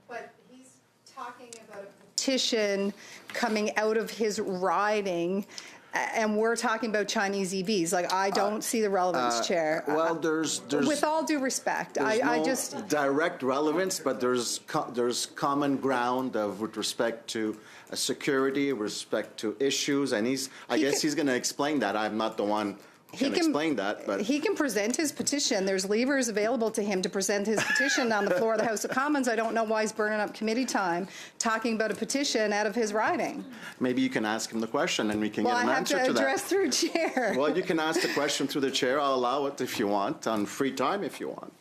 But he's talking about a petition coming out of his riding, and we're talking about Chinese EVs. Like, I don't see the relevance, Chair. well, there's With all due respect, I no just direct relevance, but there's common ground with respect to security, with respect to issues, and I guess he's going to explain that. I'm not the one can explain that, but he can present his petition. There's levers available to him to present his petition on the floor of the House of Commons. I don't know why he's burning up committee time talking about a petition out of his riding. maybe you can ask him the question and we can get an answer I have to to address that. through chair. Well, you can ask the question through the chair. I'll allow it if you want, on free time if you want.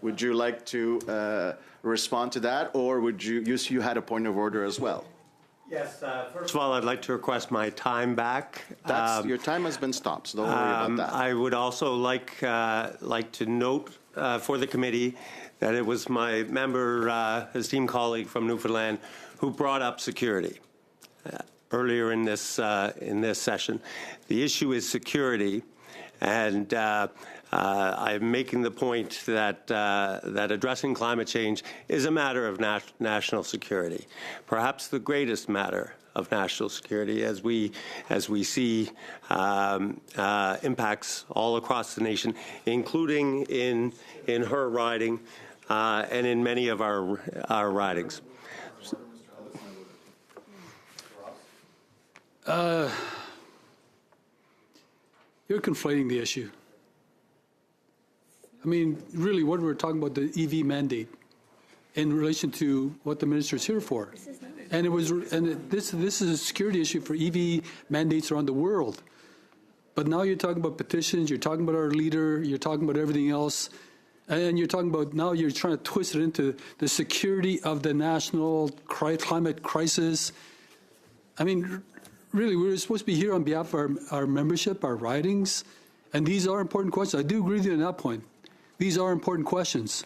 Would you like to respond to that, or would you had a point of order as well? Yes, first of all, I'd like to request my time back. Your time has been stopped, so don't worry about that. I would also like to note for the committee that it was my member, esteemed colleague from Newfoundland, who brought up security earlier in this session. The issue is security, and I'm making the point that addressing climate change is a matter of national security, perhaps the greatest matter of national security, as we see impacts all across the nation, including in her riding and in many of our ridings. You're conflating the issue. I mean, really, what we're talking about, the EV mandate, in relation to what the minister is here for. And this is a security issue for EV mandates around the world. But now you're talking about petitions, you're talking about our leader, you're talking about everything else, and you're talking about, now you're trying to twist it into the security of the national climate crisis. I mean, really, we're supposed to be here on behalf of our membership, our ridings, and these are important questions. I do agree with you on that point. These are important questions.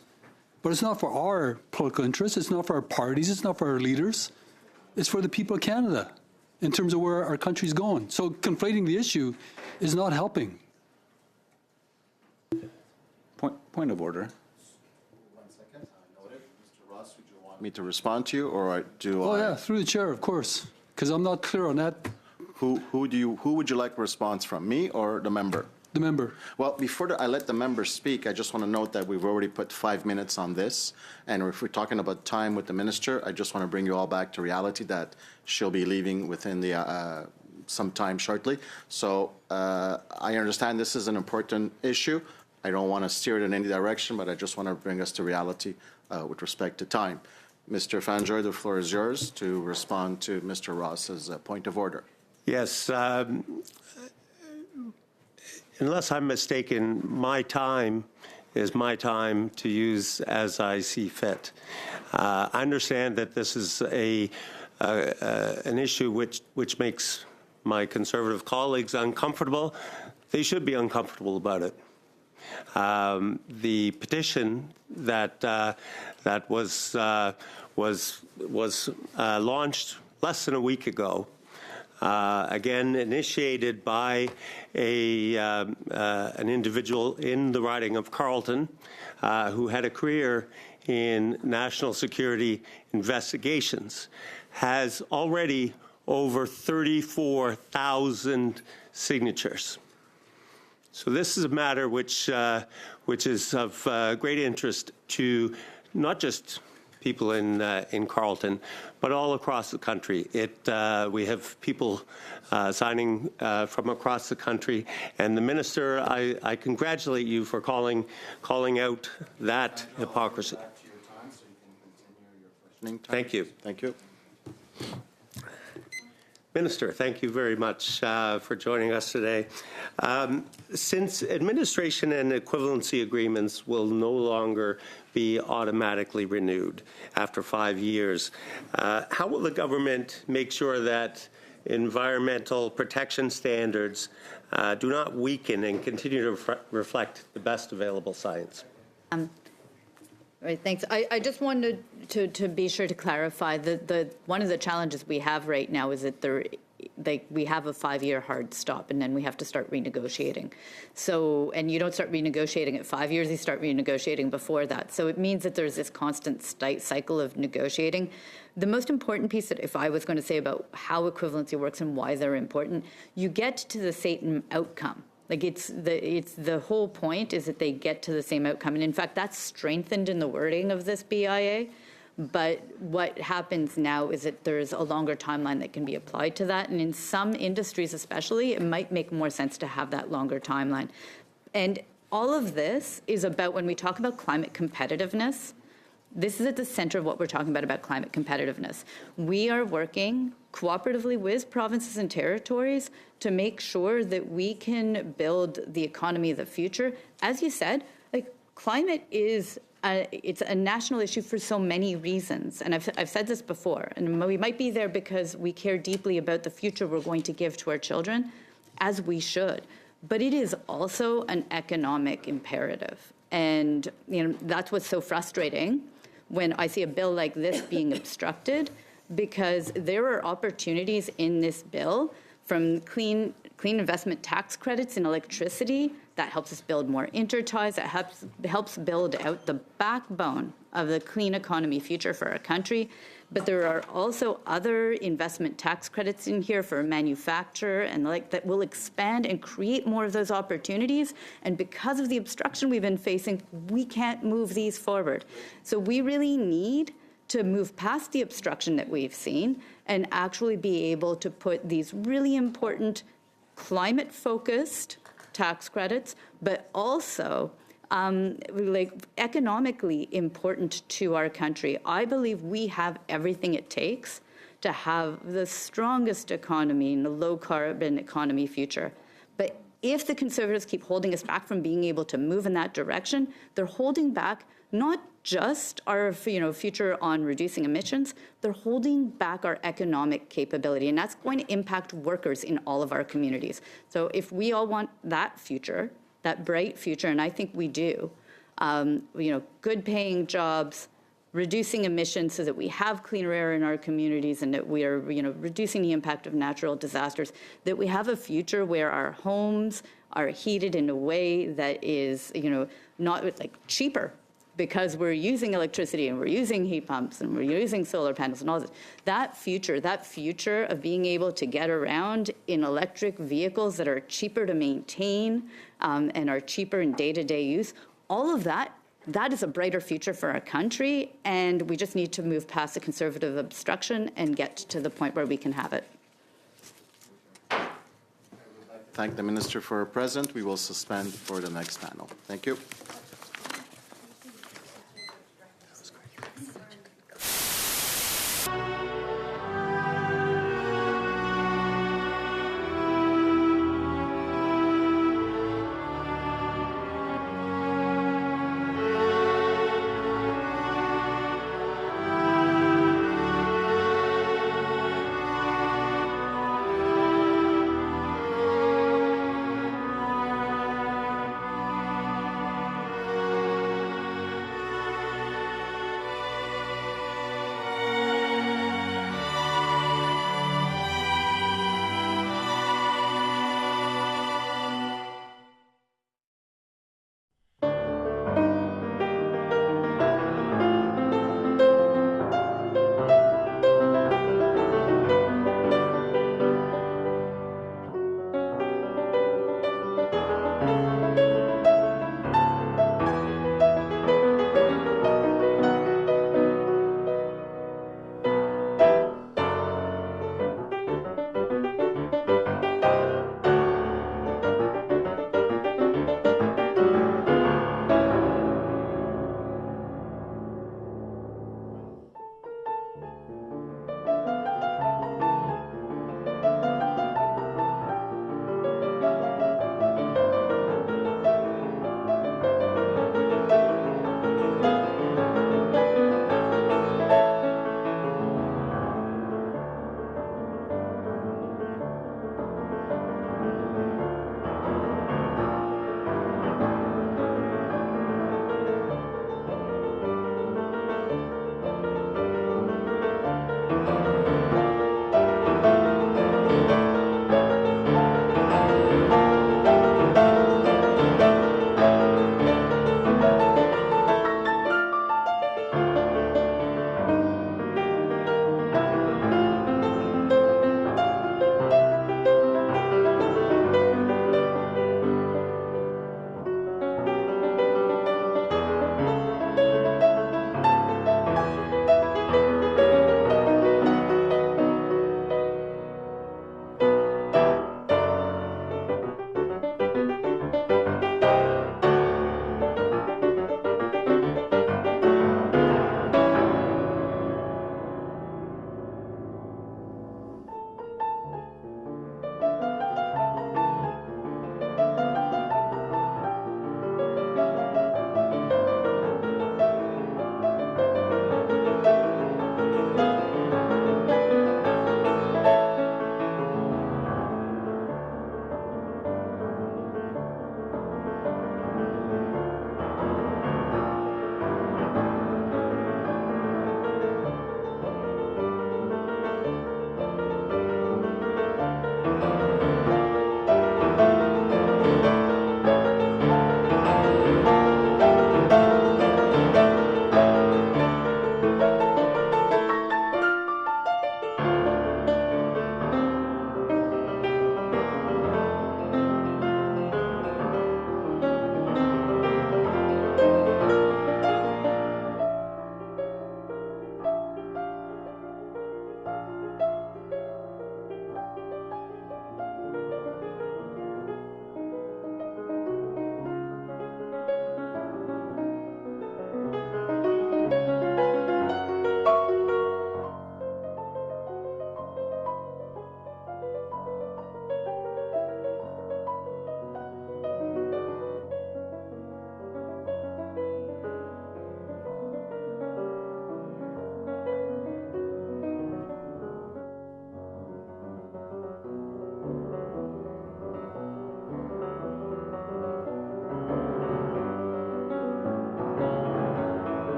But it's not for our political interests, it's not for our parties, it's not for our leaders. It's for the people of Canada in terms of where our country's going. So conflating the issue is not helping. Point of order. 1 second, I noted. Mr. Ross, would you want me to respond to you, or do Oh, I? yeah, through the chair, of course, because I'm not clear on that. Who would you like a response from, me or the member? The member. Well, before I let the member speak, I just want to note that we've already put 5 minutes on this. And if we're talking about time with the minister, I just want to bring you all back to reality that she'll be leaving within the some time shortly. So I understand this is an important issue. I don't want to steer it in any direction, but I just want to bring us to reality with respect to time. Mr. Fanjoy, the floor is yours to respond to Mr. Ross's point of order. Yes. Unless I'm mistaken, my time is my time to use as I see fit. I understand that this is an issue which makes my Conservative colleagues uncomfortable. They should be uncomfortable about it. The petition that was launched less than a week ago, again initiated by an individual in the riding of Carleton who had a career in national security investigations, has already over 34,000 signatures. So this is a matter which is of great interest to not just people in Carleton, but all across the country. We have people signing from across the country, and the minister, I congratulate you for calling out that hypocrisy. Thank you. Thank you. Minister, thank you very much for joining us today. Since administration and equivalency agreements will no longer be automatically renewed after 5 years, how will the government make sure that environmental protection standards do not weaken and continue to reflect the best available science? Right, thanks. I just wanted to be sure to clarify that one of the challenges we have right now is that we have a 5-year hard stop, and then we have to start renegotiating. So, and you don't start renegotiating at 5 years; you start renegotiating before that. So it means that there's this constant cycle of negotiating. The most important piece that, if I was going to say about how equivalency works and why they're important, you get to the same outcome. Like it's the whole point is that they get to the same outcome. And in fact, that's strengthened in the wording of this BIA But what happens now is that there's a longer timeline that can be applied to that. And in some industries especially, it might make more sense to have that longer timeline. And all of this is about, when we talk about climate competitiveness, this is at the center of what we're talking about climate competitiveness. We are working cooperatively with provinces and territories to make sure that we can build the economy of the future. As you said, like, climate is it's a national issue for so many reasons. And I've said this before, and we might be there because we care deeply about the future we're going to give to our children, as we should. But it is also an economic imperative. And that's what's so frustrating when I see a bill like this being obstructed, because there are opportunities in this bill from clean investment tax credits in electricity that helps us build more interties, that helps build out the backbone of the clean economy future for our country. But there are also other investment tax credits in here for manufacture and that will expand and create more of those opportunities. And because of the obstruction we've been facing, we can't move these forward. So we really need to move past the obstruction that we've seen and actually be able to put these really important climate-focused tax credits, but also economically important to our country. I believe we have everything it takes to have the strongest economy and a low-carbon economy future. But if the Conservatives keep holding us back from being able to move in that direction, they're holding back not just our future on reducing emissions, they're holding back our economic capability, and that's going to impact workers in all of our communities. So if we all want that future, that bright future, and I think we do, good paying jobs, reducing emissions so that we have cleaner air in our communities and that we are reducing the impact of natural disasters, that we have a future where our homes are heated in a way that is not cheaper, because we're using electricity and we're using heat pumps and we're using solar panels and all this. That future of being able to get around in electric vehicles that are cheaper to maintain and are cheaper in day-to-day use, all of that is a brighter future for our country, and we just need to move past the Conservative obstruction and get to the point where we can have it. Thank the Minister for her present. We will suspend for the next panel. Thank you.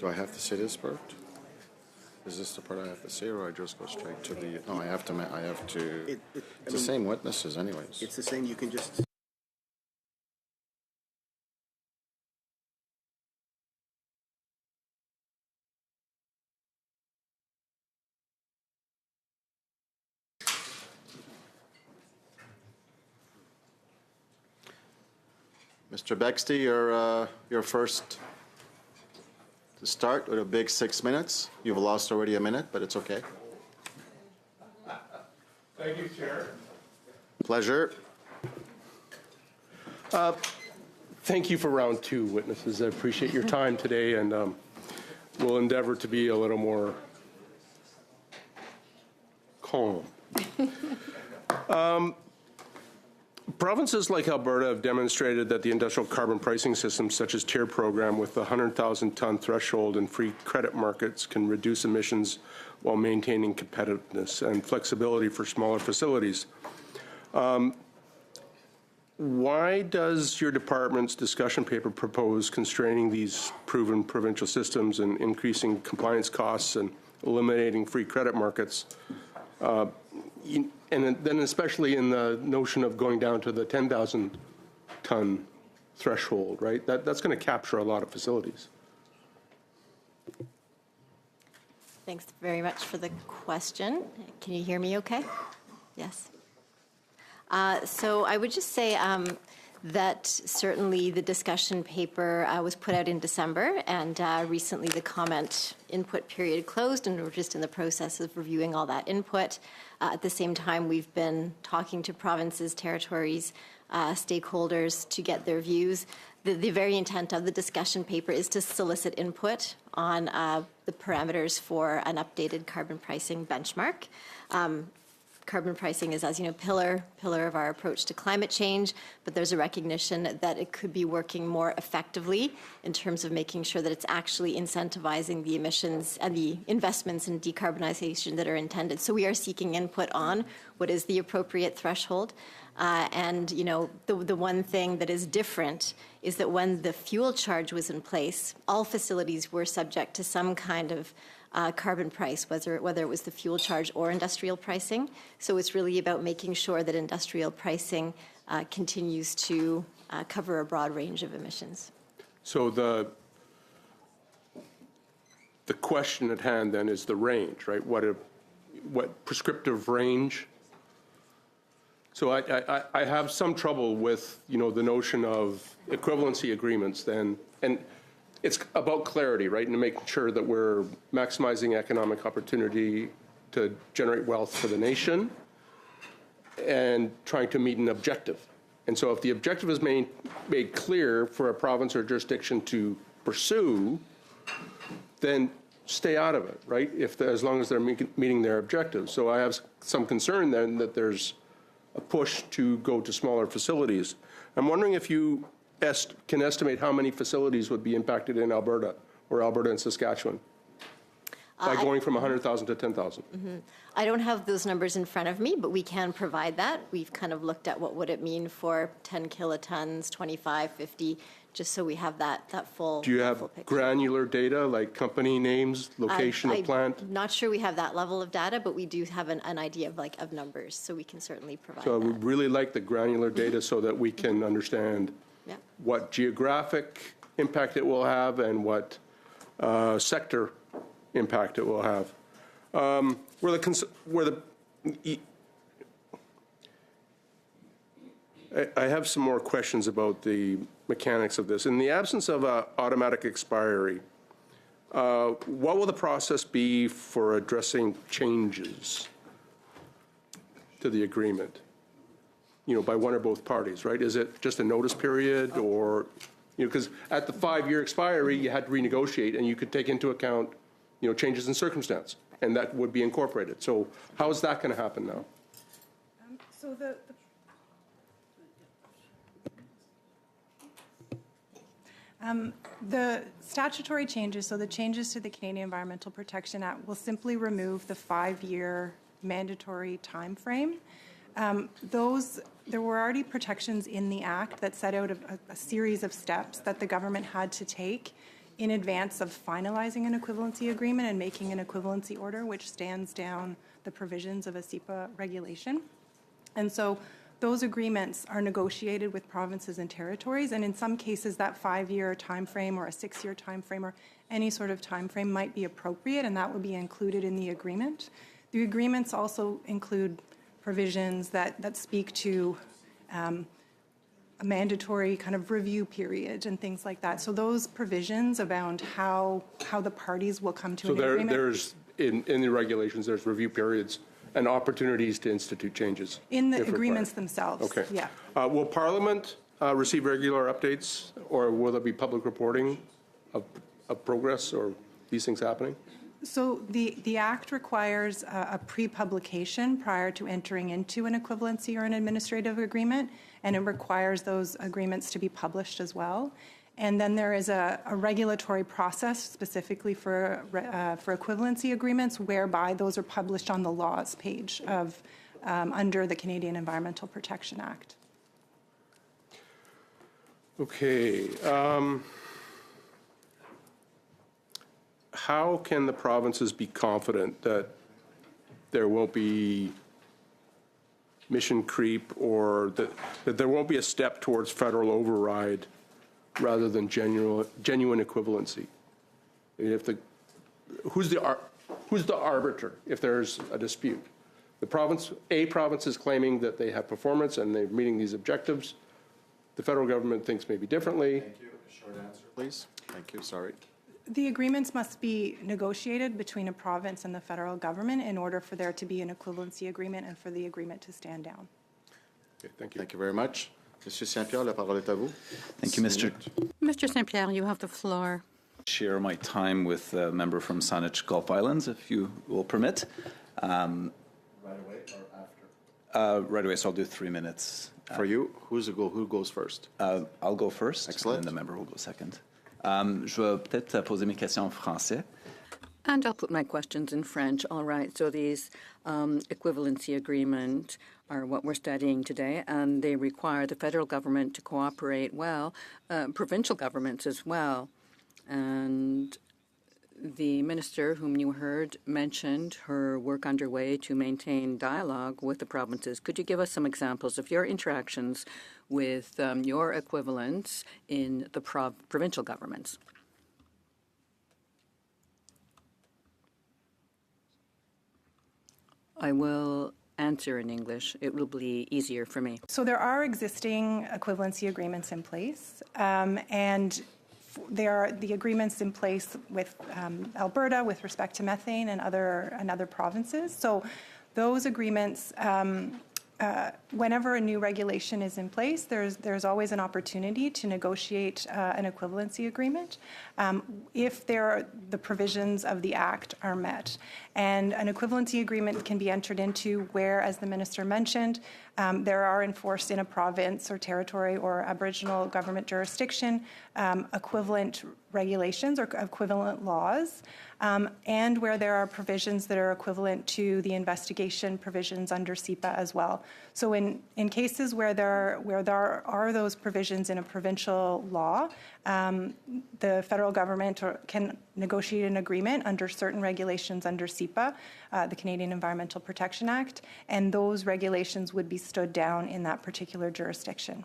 Do I have to say this part? Is this the part I have to say, or I just go straight to the? No, I have to. It's the same witnesses, anyways. It's the same. You can just. Mr. Bexty, you're first to start with a big 6 minutes. You've lost already a minute, but it's okay. Thank you, Chair. Pleasure. Thank you for round two, witnesses. I appreciate your time today, and we'll endeavor to be a little more calm. Provinces like Alberta have demonstrated that the industrial carbon pricing system, such as TIER program with the 100,000-ton threshold and free credit markets, can reduce emissions while maintaining competitiveness and flexibility for smaller facilities. Why does your department's discussion paper propose constraining these proven provincial systems and increasing compliance costs and eliminating free credit markets? And then especially in the notion of going down to the 10,000-ton threshold, right? That's going to capture a lot of facilities. Thanks very much for the question. Can you hear me okay? Yes. So I would just say that certainly the discussion paper was put out in December, and recently the comment input period closed, and we're just in the process of reviewing all that input. At the same time, we've been talking to provinces, territories, stakeholders to get their views. The very intent of the discussion paper is to solicit input on the parameters for an updated carbon pricing benchmark. Carbon pricing is, as you know, pillar of our approach to climate change, but there's a recognition that it could be working more effectively in terms of making sure that it's actually incentivizing the emissions and the investments in decarbonization that are intended. So we are seeking input on what is the appropriate threshold. And, you know, the one thing that is different is that when the fuel charge was in place, all facilities were subject to some kind of carbon price, whether it was the fuel charge or industrial pricing. So it's really about making sure that industrial pricing continues to cover a broad range of emissions. So the question at hand then is the range, right? What prescriptive range? So I have some trouble with, you know, the notion of equivalency agreements then, and it's about clarity, right, and making sure that we're maximizing economic opportunity to generate wealth for the nation and trying to meet an objective. And so if the objective is made clear for a province or jurisdiction to pursue, then stay out of it, right, as long as they're meeting their objectives. So I have some concern then that there's a push to go to smaller facilities. I'm wondering if you can estimate how many facilities would be impacted in Alberta or Alberta and Saskatchewan by going from 100,000 to 10,000. Mm-hmm. I don't have those numbers in front of me, but we can provide that. We've kind of looked at what would it mean for 10 kilotons, 25, 50, just so we have that full. Do you have granular data like company names, location of plant? I'm not sure we have that level of data, but we do have an idea of numbers, so we can certainly provide So that. I would really like the granular data so that we can understand what geographic impact it will have and what sector impact it will have. I have some more questions about the mechanics of this. In the absence of an automatic expiry, what will the process be for addressing changes to the agreement? You know, by one or both parties, right? Is it just a notice period, or, you know, because at the 5-year expiry, you had to renegotiate, and you could take into account, you know, changes in circumstance, and that would be incorporated. So how is that going to happen now? So the statutory changes, so the changes to the Canadian Environmental Protection Act, will simply remove the 5-year mandatory time frame. There were already protections in the Act that set out a series of steps that the government had to take in advance of finalizing an equivalency agreement and making an equivalency order, which stands down the provisions of a SEPA regulation. And so those agreements are negotiated with provinces and territories, and in some cases that 5-year time frame or a 6-year time frame or any sort of time frame might be appropriate, and that would be included in the agreement. The agreements also include provisions that speak to a mandatory kind of review period and things like that. So those provisions about how the parties will come to an agreement. So there's, in the regulations, there's review periods and opportunities to institute changes. In the agreements themselves, okay. Yeah. Will Parliament receive regular updates, or will there be public reporting of progress or these things happening? So the Act requires a pre-publication prior to entering into an equivalency or an administrative agreement, and it requires those agreements to be published as well. And then there is a regulatory process specifically for equivalency agreements, whereby those are published on the laws page of under the Canadian Environmental Protection Act. Okay. How can the provinces be confident that there won't be mission creep, or that there won't be a step towards federal override rather than genuine equivalency? I mean, who's the arbiter if there's a dispute? The province is claiming that they have performance and they're meeting these objectives. The federal government thinks maybe differently. Thank you. A short answer, please. Thank you. Sorry. The agreements must be negotiated between a province and the federal government in order for there to be an equivalency agreement and for the agreement to stand down. Okay, thank you. Thank you very much. Monsieur Saint-Pierre, la parole est à vous. Thank you, Mr. St. Pierre, you have the floor. Share my time with a member from Saanich Gulf Islands, if you will permit. Right away or after? Right away, so I'll do 3 minutes. For you, who goes first? I'll go first. Excellent. And the member will go second. Je vais peut-être poser mes questions en français. And I'll put my questions in French. All right. So these equivalency agreement are what we're studying today, and they require the federal government to cooperate well, provincial governments as well. And the minister, whom you heard, mentioned her work underway to maintain dialogue with the provinces. Could you give us some examples of your interactions with your equivalents in the provincial governments? I will answer in English. It will be easier for me. So there are existing equivalency agreements in place, and there are the agreements in place with Alberta with respect to methane and other provinces. So those agreements, whenever a new regulation is in place, there's always an opportunity to negotiate an equivalency agreement if the provisions of the Act are met. And an equivalency agreement can be entered into where, as the minister mentioned, there are enforced in a province or territory or Aboriginal government jurisdiction equivalent regulations or equivalent laws, and where there are provisions that are equivalent to the investigation provisions under SEPA as well. So in cases where there are those provisions in a provincial law, the federal government can negotiate an agreement under certain regulations under SEPA, the Canadian Environmental Protection Act, and those regulations would be stood down in that particular jurisdiction.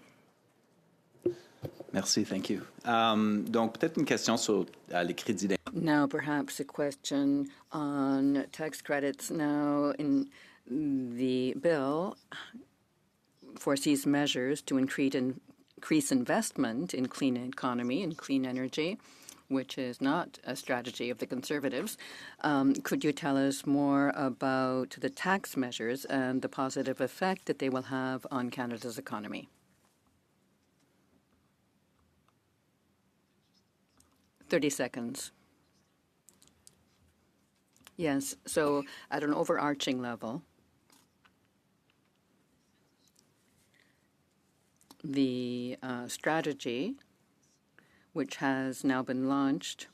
Merci, thank you. Donc, peut-être une question sur les crédits d'impôt. Now, perhaps a question on tax credits. Now, in the bill foresees measures to increase investment in clean economy and clean energy, which is not a strategy of the Conservatives. Could you tell us more about the tax measures and the positive effect that they will have on Canada's economy? Thirty seconds. Yes, so at an overarching level, the strategy, which has now been launched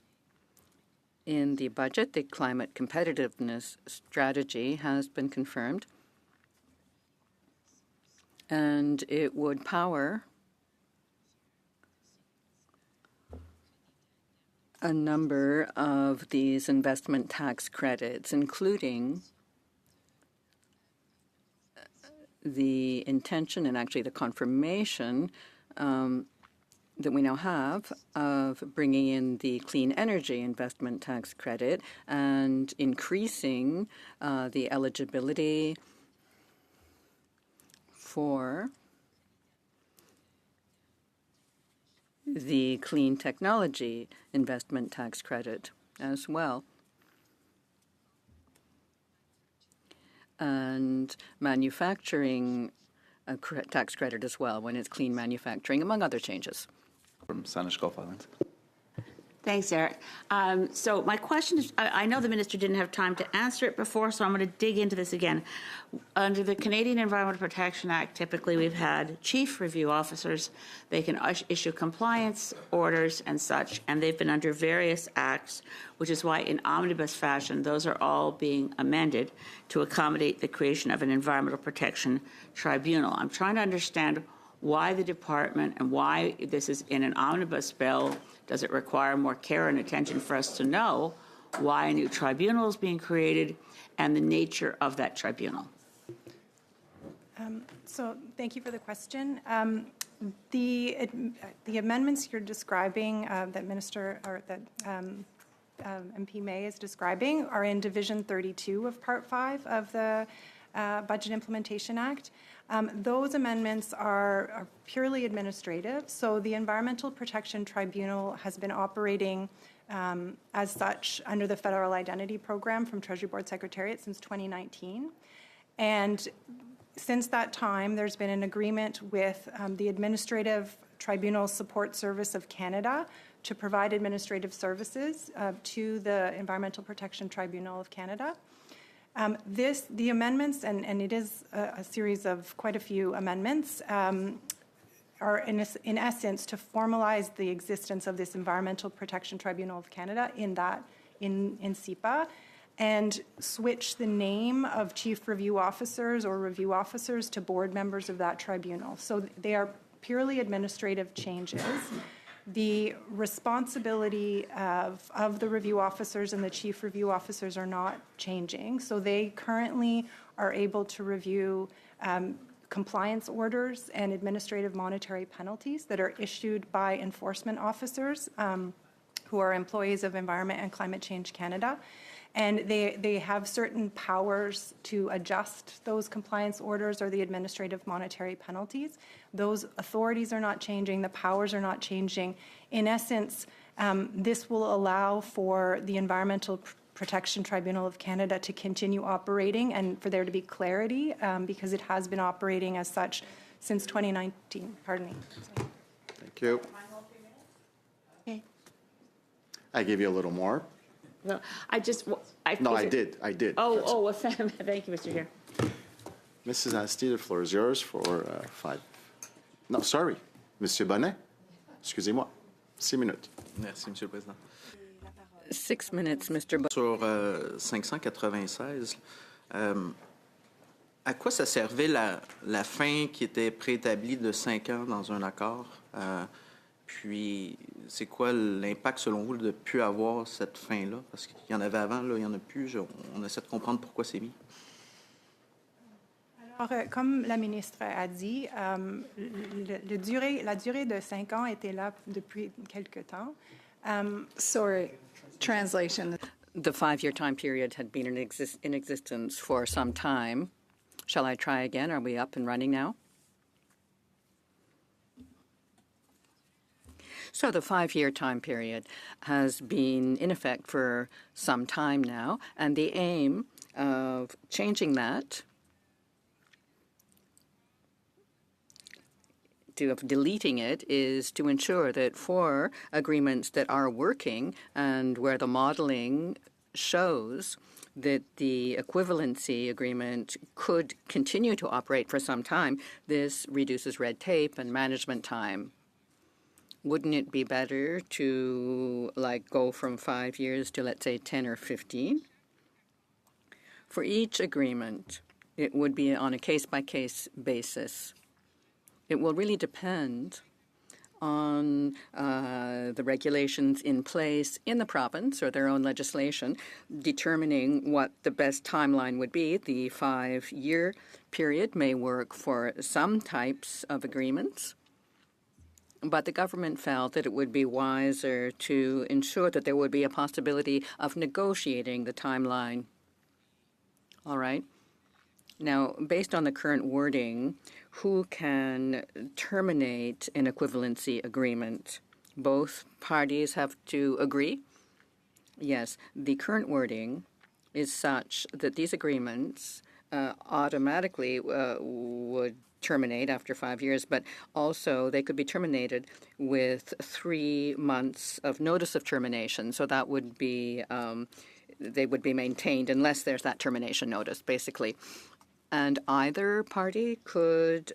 in the budget, the climate competitiveness strategy, has been confirmed, and it would power a number of these investment tax credits, including the intention and actually the confirmation that we now have of bringing in the clean energy investment tax credit and increasing the eligibility for the clean technology investment tax credit as well. And manufacturing tax credit as well when it's clean manufacturing, among other changes. From Sanish Gulf Islands. Thanks, Eric. So my question is, I know the minister didn't have time to answer it before, so I'm going to dig into this again. Under the Canadian Environmental Protection Act, typically we've had chief review officers. They can issue compliance orders and such, and they've been under various acts, which is why in omnibus fashion, those are all being amended to accommodate the creation of an Environmental Protection Tribunal. I'm trying to understand why the department and why this is in an omnibus bill. Does it require more care and attention for us to know why a new tribunal is being created and the nature of that tribunal? So thank you for the question. The amendments you're describing that Minister or that MP May is describing are in Division 32 of Part 5 of the Budget Implementation Act. Those amendments are purely administrative. So the Environmental Protection Tribunal has been operating as such under the Federal Identity Program from Treasury Board Secretariat since 2019. And since that time, there's been an agreement with the Administrative Tribunal Support Service of Canada to provide administrative services to the Environmental Protection Tribunal of Canada. The amendments, and it is a series of quite a few amendments, are in essence to formalize the existence of this Environmental Protection Tribunal of Canada in CEPA, and switch the name of chief review officers or review officers to board members of that tribunal. So they are purely administrative changes. The responsibility of the review officers and the chief review officers are not changing. So they currently are able to review compliance orders and administrative monetary penalties that are issued by enforcement officers who are employees of Environment and Climate Change Canada. And they have certain powers to adjust those compliance orders or the administrative monetary penalties. Those authorities are not changing. The powers are not changing. In essence, this will allow for the Environmental Protection Tribunal of Canada to continue operating and for there to be clarity because it has been operating as such since 2019. Pardon me. Thank you. Okay. I gave you a little more. No, I did. Oh, well, thank you, Mr. Chair. Mrs. Asti, the floor is yours for 5. No, sorry. Monsieur Bonnet. Excusez-moi. 6 minutes. Merci, Monsieur le Président. 6 minutes, Mr. Bonnet. Sur 596, à quoi ça servait la fin qui était préétablie de 5 ans dans un accord? Puis, c'est quoi l'impact, selon vous, de ne plus avoir cette fin-là? Parce qu'il y en avait avant, là, il n'y en a plus. On essaie de comprendre pourquoi c'est mis. Alors, comme la ministre a dit, la durée de 5 ans était là depuis quelque temps. Sorry, translation. The 5-year time period had been in existence for some time. Shall I try again? Are we up and running now? So the 5-year time period has been in effect for some time now, and the aim of changing that, of deleting it, is to ensure that for agreements that are working and where the modeling shows that the equivalency agreement could continue to operate for some time, this reduces red tape and management time. Wouldn't it be better to, go from 5 years to, let's say, 10 or 15? For each agreement, it would be on a case-by-case basis. It will really depend on the regulations in place in the province or their own legislation, determining what the best timeline would be. The 5-year period may work for some types of agreements, but the government felt that it would be wiser to ensure that there would be a possibility of negotiating the timeline. All right. Now, based on the current wording, who can terminate an equivalency agreement? Both parties have to agree? Yes. The current wording is such that these agreements automatically would terminate after 5 years, but also they could be terminated with 3 months of notice of termination. So that would be, they would be maintained unless there's that termination notice, basically. And either party could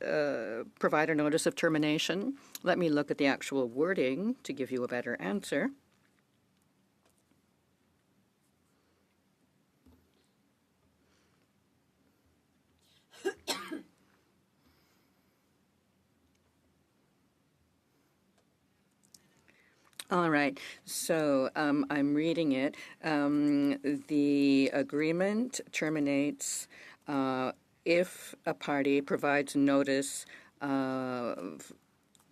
provide a notice of termination. Let me look at the actual wording to give you a better answer. All right, so I'm reading it. The agreement terminates if a party provides notice of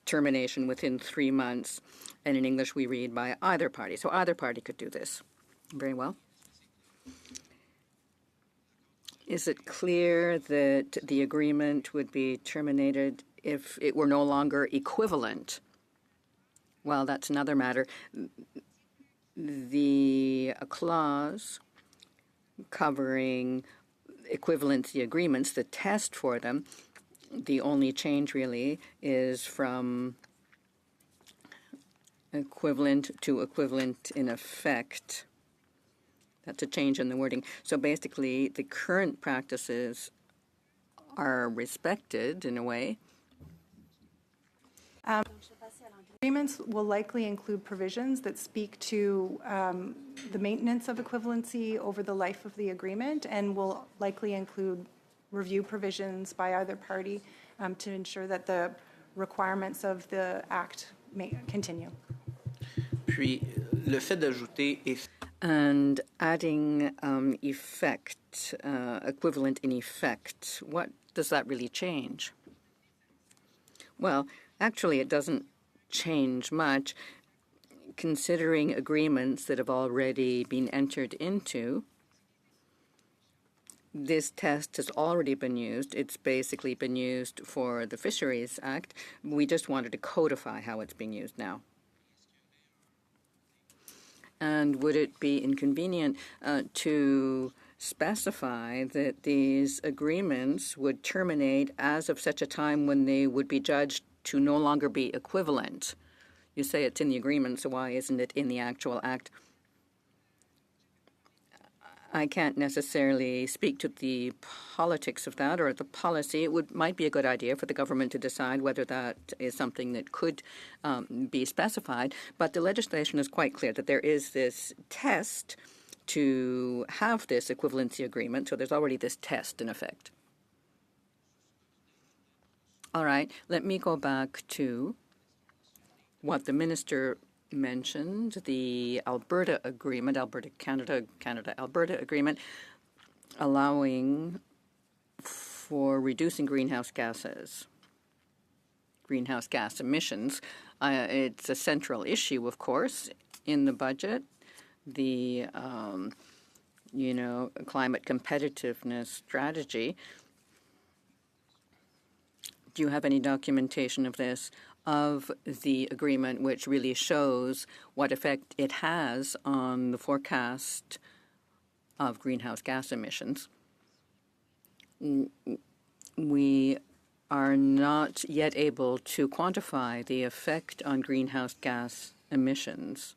termination within 3 months, and in English we read by either party. So either party could do this. Very well. Is it clear that the agreement would be terminated if it were no longer equivalent? Well, that's another matter. The clause covering equivalency agreements, the test for them, the only change really is from equivalent to equivalent in effect. That's a change in the wording. So basically, the current practices are respected in a way. Agreements will likely include provisions that speak to the maintenance of equivalency over the life of the agreement, and will likely include review provisions by either party to ensure that the requirements of the Act may continue. Puis, le fait d'ajouter and adding effect, equivalent in effect, what does that really change? Well, actually, it doesn't change much, considering agreements that have already been entered into. This test has already been used. It's basically been used for the Fisheries Act. We just wanted to codify how it's being used now. And would it be inconvenient to specify that these agreements would terminate as of such a time when they would be judged to no longer be equivalent? You say it's in the agreement, so why isn't it in the actual act? I can't necessarily speak to the politics of that or the policy. It might be a good idea for the government to decide whether that is something that could be specified. But the legislation is quite clear that there is this test to have this equivalency agreement. So there's already this test in effect. All right, let me go back to what the minister mentioned, the Alberta Agreement, Alberta-Canada, Canada-Alberta Agreement, allowing for reducing greenhouse gas emissions. It's a central issue, of course, in the budget. The, climate competitiveness strategy. Do you have any documentation of this, of the agreement, which really shows what effect it has on the forecast of greenhouse gas emissions? We are not yet able to quantify the effect on greenhouse gas emissions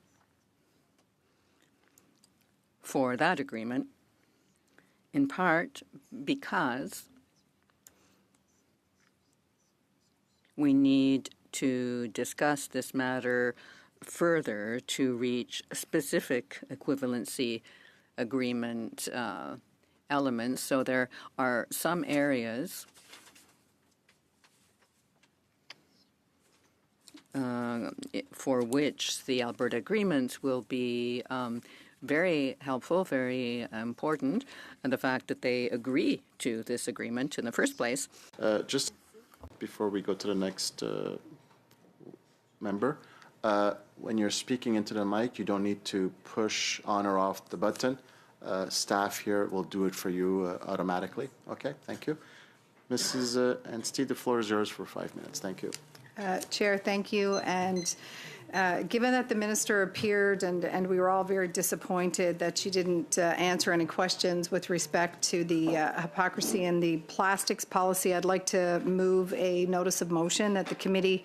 for that agreement, in part because we need to discuss this matter further to reach specific equivalency agreement elements. So there are some areas for which the Alberta agreements will be very helpful, very important, and the fact that they agree to this agreement in the first place. Just before we go to the next member, when you're speaking into the mic, you don't need to push on or off the button. Staff here will do it for you automatically. Okay, thank you. Mrs. Anstey, the floor is yours for 5 minutes. Thank you. Chair, thank you. And given that the minister appeared and we were all very disappointed that she didn't answer any questions with respect to the hypocrisy in the plastics policy, I'd like to move a notice of motion that the committee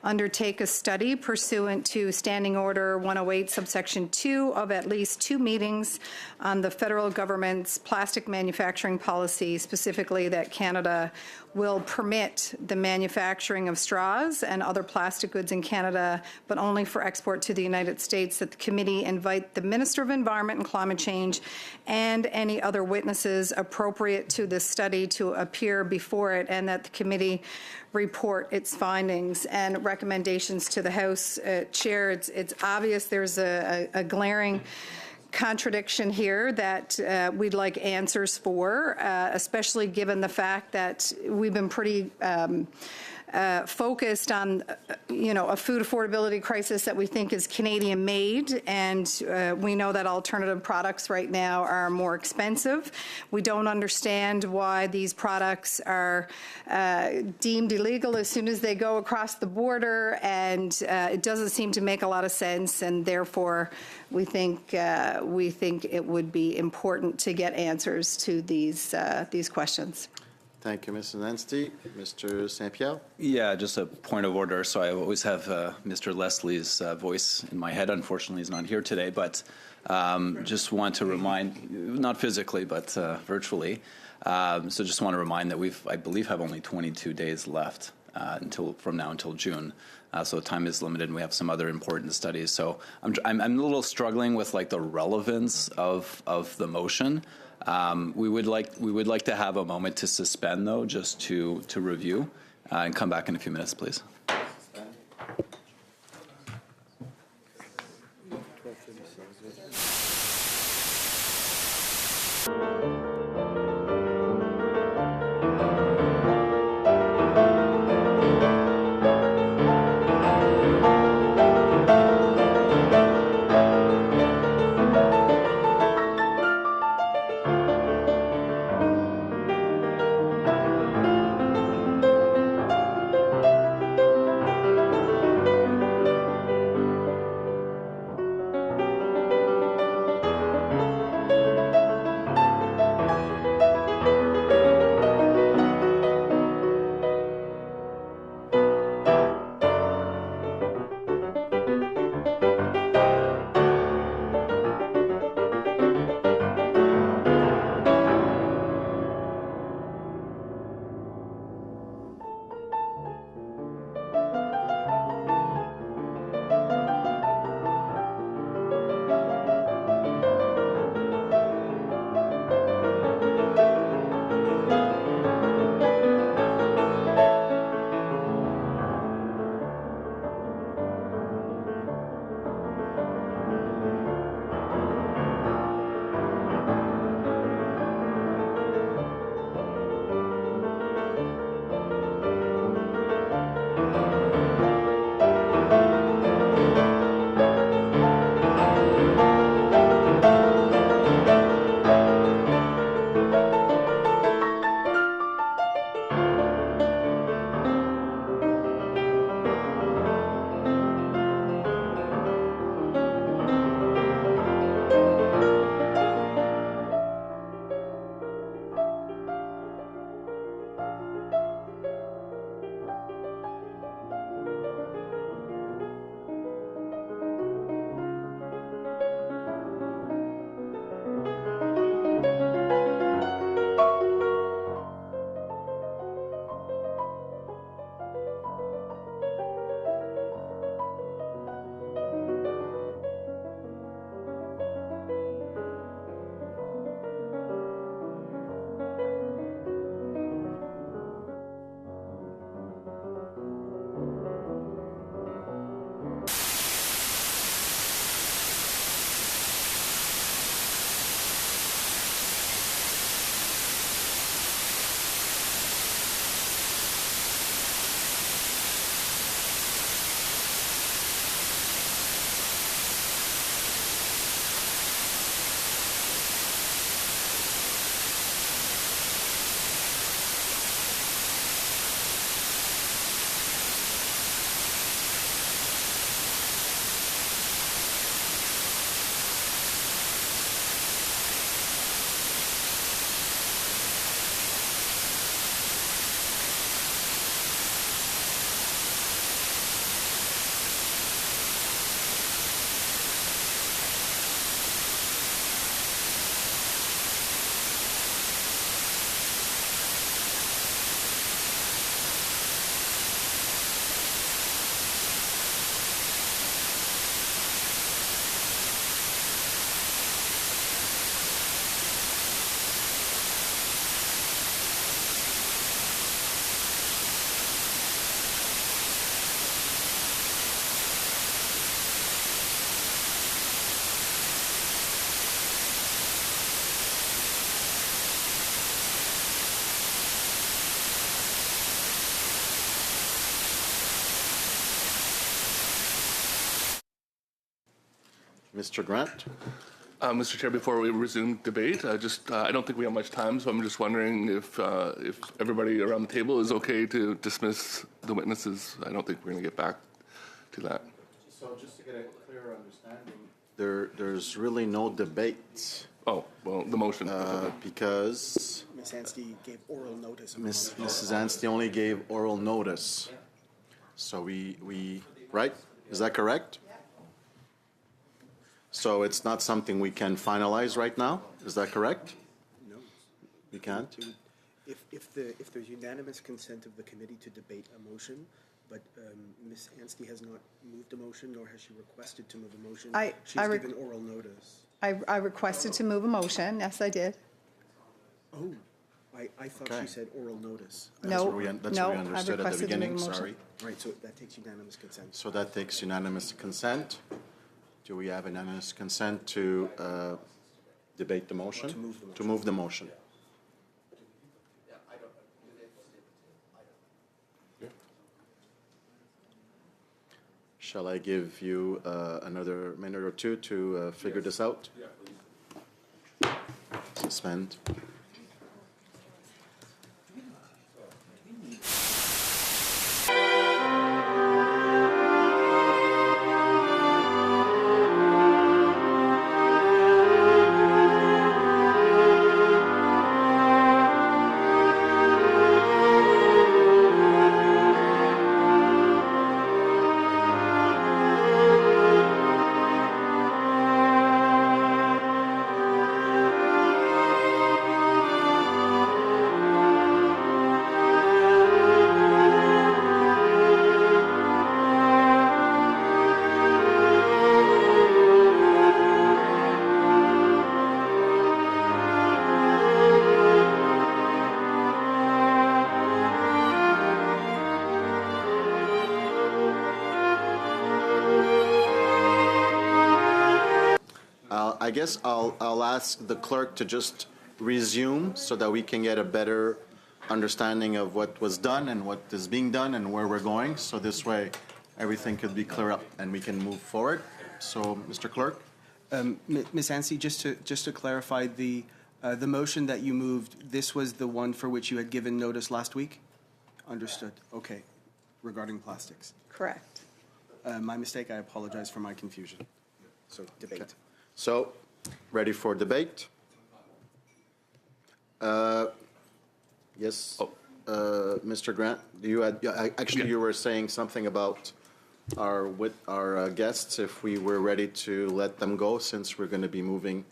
undertake a study pursuant to Standing Order 108, subsection 2, of at least 2 meetings on the federal government's plastic manufacturing policy, specifically that Canada will permit the manufacturing of straws and other plastic goods in Canada, but only for export to the United States, that the committee invite the Minister of Environment and Climate Change and any other witnesses appropriate to this study to appear before it, and that the committee report its findings and recommendations to the House. Chair, it's obvious there's a glaring contradiction here that we'd like answers for, especially given the fact that we've been pretty focused on, a food affordability crisis that we think is Canadian-made, and we know that alternative products right now are more expensive. We don't understand why these products are deemed illegal as soon as they go across the border, and it doesn't seem to make a lot of sense, and therefore we think it would be important to get answers to these questions. Thank you, Mrs. Anstey. Mr. St-Pierre? Yeah, just a point of order. So I always have Mr. Leslie's voice in my head. Unfortunately, he's not here today, but just want to remind, not physically, but virtually. So just want to remind that I believe, have only 22 days left from now until June. So time is limited, and we have some other important studies. So I'm a little struggling with the relevance of the motion. We would like to have a moment to suspend, though, just to review, and come back in a few minutes, please. Mr. Grant? Mr. Chair, before we resume debate, I don't think we have much time, so I'm just wondering if everybody around the table is okay to dismiss the witnesses. I don't think we're going to get back to that. So just to get a clearer understanding, there's really no debate. Oh, well, the motion. Because Ms. Anstey gave oral notice. Mrs. Anstey only gave oral notice. So we right? Is that correct? So it's not something we can finalize right now? Is that correct? No. We can't? If there's unanimous consent of the committee to debate a motion, but Ms. Anstey has not moved a motion, nor has she requested to move a motion. She's given oral notice. I requested to move a motion. Yes, I did. Oh, I thought she said oral notice. No, That's what we understood at the beginning, sorry. Right, so that takes unanimous consent. So that takes unanimous consent. Do we have unanimous consent to debate the motion? To move the motion. Shall I give you another minute or two to figure this out? Suspend. I guess I'll ask the clerk to just resume so that we can get a better understanding of what was done and what is being done and where we're going. So this way, everything could be clear up and we can move forward. So, Mr. Clerk. Ms. Anstey, just to clarify, the motion that you moved, this was the one for which you had given notice last week? Understood. Okay. Regarding plastics. Correct. My mistake. I apologize for my confusion. So, debate. Okay. So, ready for debate? Yes, Mr. Grant, you were saying something about our guests, if we were ready to let them go, since we're going to be moving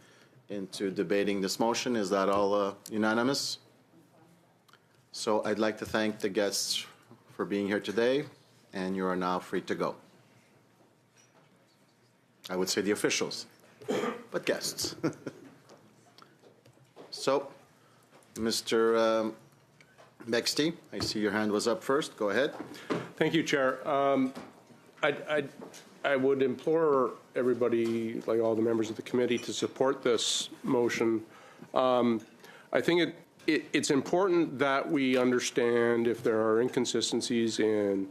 into debating this motion. Is that all unanimous? So I'd like to thank the guests for being here today, and you are now free to go. I would say the officials, but guests. So, Mr. Bexty, I see your hand was up first. Go ahead. Thank you, Chair. I would implore everybody, like all the members of the committee, to support this motion. I think it's important that we understand if there are inconsistencies in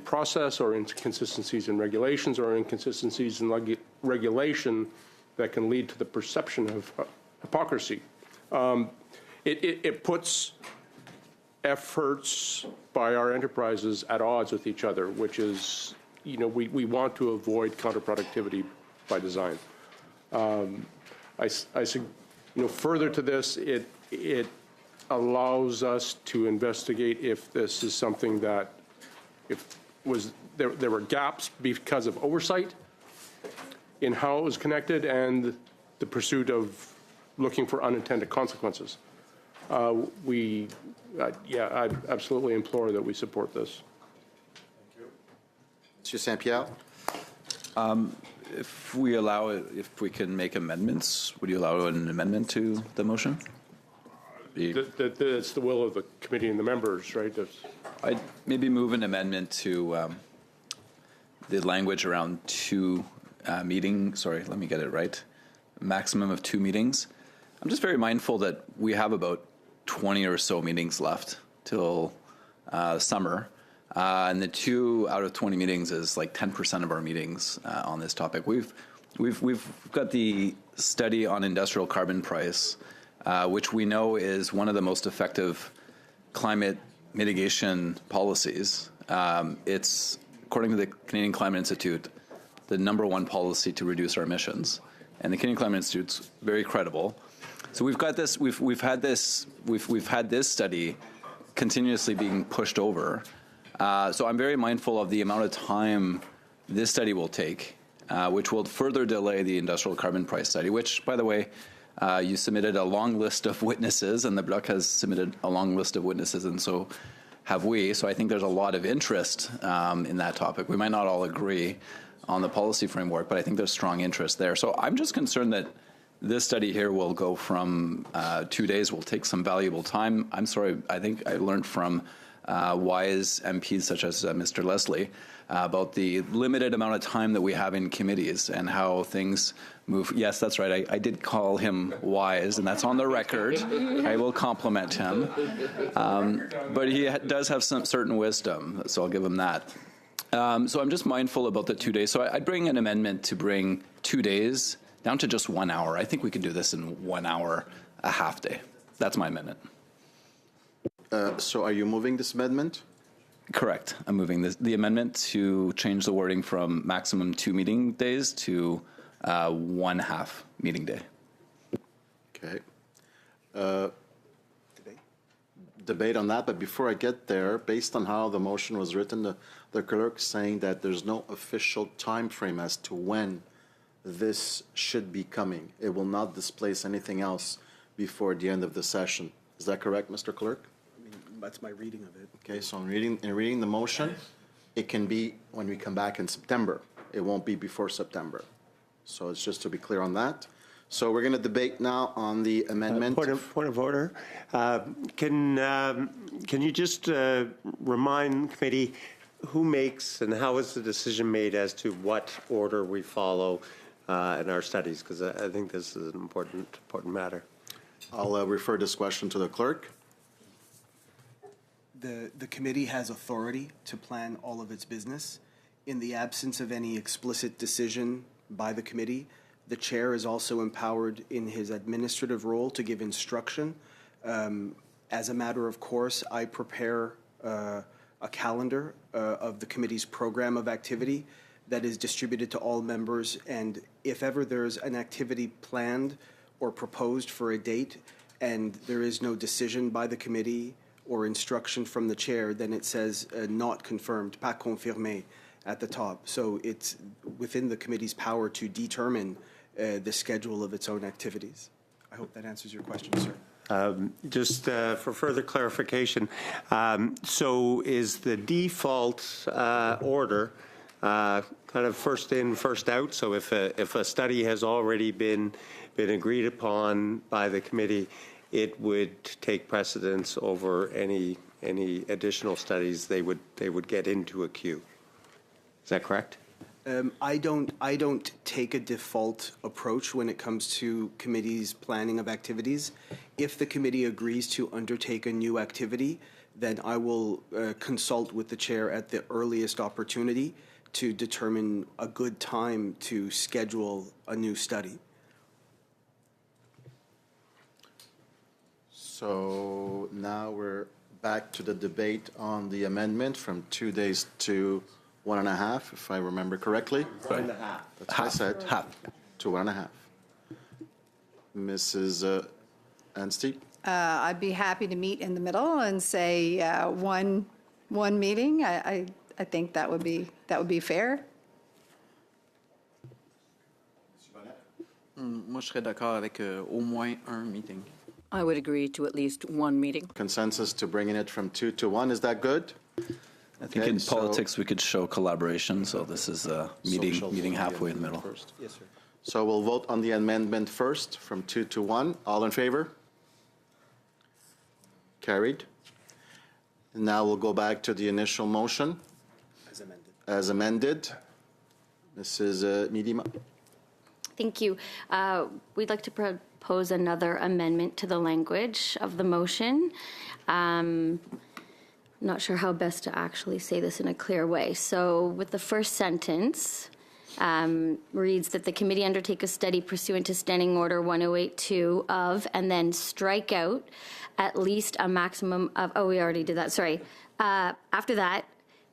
process or inconsistencies in regulations or inconsistencies in regulation that can lead to the perception of hypocrisy. It puts efforts by our enterprises at odds with each other, which is, we want to avoid counterproductivity by design. Further to this, it allows us to investigate if this is something that, there were gaps because of oversight in how it was connected and the pursuit of looking for unintended consequences. I absolutely implore that we support this. Monsieur Saint-Pierre? If we allow it, if we can make amendments, would you allow an amendment to the motion? It's the will of the committee and the members, right? I'd maybe move an amendment to the language around let me get it right, maximum of 2 meetings. I'm just very mindful that we have about 20 or so meetings left till summer. And the 2 out of 20 meetings is like 10% of our meetings on this topic. We've We've got the study on industrial carbon price, which we know is one of the most effective climate mitigation policies. It's, according to the Canadian Climate Institute, the #1 policy to reduce our emissions. And the Canadian Climate Institute's very credible. So we've got this. We've had this study continuously being pushed over. So I'm very mindful of the amount of time this study will take, which will further delay the industrial carbon price study, which, by the way, you submitted a long list of witnesses, and the Bloc has submitted a long list of witnesses, and so have we. So I think there's a lot of interest in that topic. We might not all agree on the policy framework, but I think there's strong interest there. So I'm just concerned that this study here will go from 2 days, will take some valuable time. I'm sorry, I think I learned from wise MPs such as Mr. Leslie about the limited amount of time that we have in committees and how things move. Yes, that's right. I did call him wise, and that's on the record. I will compliment him. But he does have some certain wisdom, so I'll give him that. So I'm just mindful about the 2 days. So I'd bring an amendment to bring 2 days down to just 1 hour. I think we could do this in 1 hour, a half day. That's my amendment. So are you moving this amendment? Correct. I'm moving the amendment to change the wording from maximum 2 meeting days to 1/2 meeting day. Okay. Debate on that, but before I get there, based on how the motion was written, the clerk's saying that there's no official time frame as to when this should be coming. It will not displace anything else before the end of the session. Is that correct, Mr. Clerk? I mean, that's my reading of it. Okay, so in reading the motion, it can be when we come back in September. It won't be before September. So it's just to be clear on that. So we're going to debate now on the amendment. Point of order. Can you just remind committee who makes and how is the decision made as to what order we follow in our studies? Because I think this is an important matter. I'll refer this question to the clerk. The committee has authority to plan all of its business. In the absence of any explicit decision by the committee, the chair is also empowered in his administrative role to give instruction. As a matter of course, I prepare a calendar of the committee's program of activity that is distributed to all members, and if ever there's an activity planned or proposed for a date and there is no decision by the committee or instruction from the chair, then it says not confirmed, pas confirmé, at the top. So it's within the committee's power to determine the schedule of its own activities. I hope that answers your question, sir. Just for further clarification, so is the default order kind of first in, first out? So if a study has already been agreed upon by the committee, it would take precedence over any additional studies they would get into a queue. Is that correct? I don't take a default approach when it comes to committees' planning of activities. If the committee agrees to undertake a new activity, then I will consult with the chair at the earliest opportunity to determine a good time to schedule a new study. So now we're back to the debate on the amendment from 2 days to 1.5, if I remember correctly. 1.5. That's what I said. Half. To 1.5. Mrs. Anstey? I'd be happy to meet in the middle and say one meeting. I think that would be fair. Moi, je serais d'accord avec au moins un meeting. I would agree to at least one meeting. Consensus to bringing it from 2 to 1. Is that good? I think in politics we could show collaboration, so this is a meeting halfway in the middle. First. Yes, sir. So we'll vote on the amendment first from 2 to 1. All in favor? Carried. Now we'll go back to the initial motion. As amended. Mrs. Midima. Thank you. We'd like to propose another amendment to the language of the motion. Not sure how best to actually say this in a clear way. So with the first sentence, reads that the committee undertake a study pursuant to Standing Order 1082 of, and then strike out at least a maximum of, oh, we already did that, sorry. After that,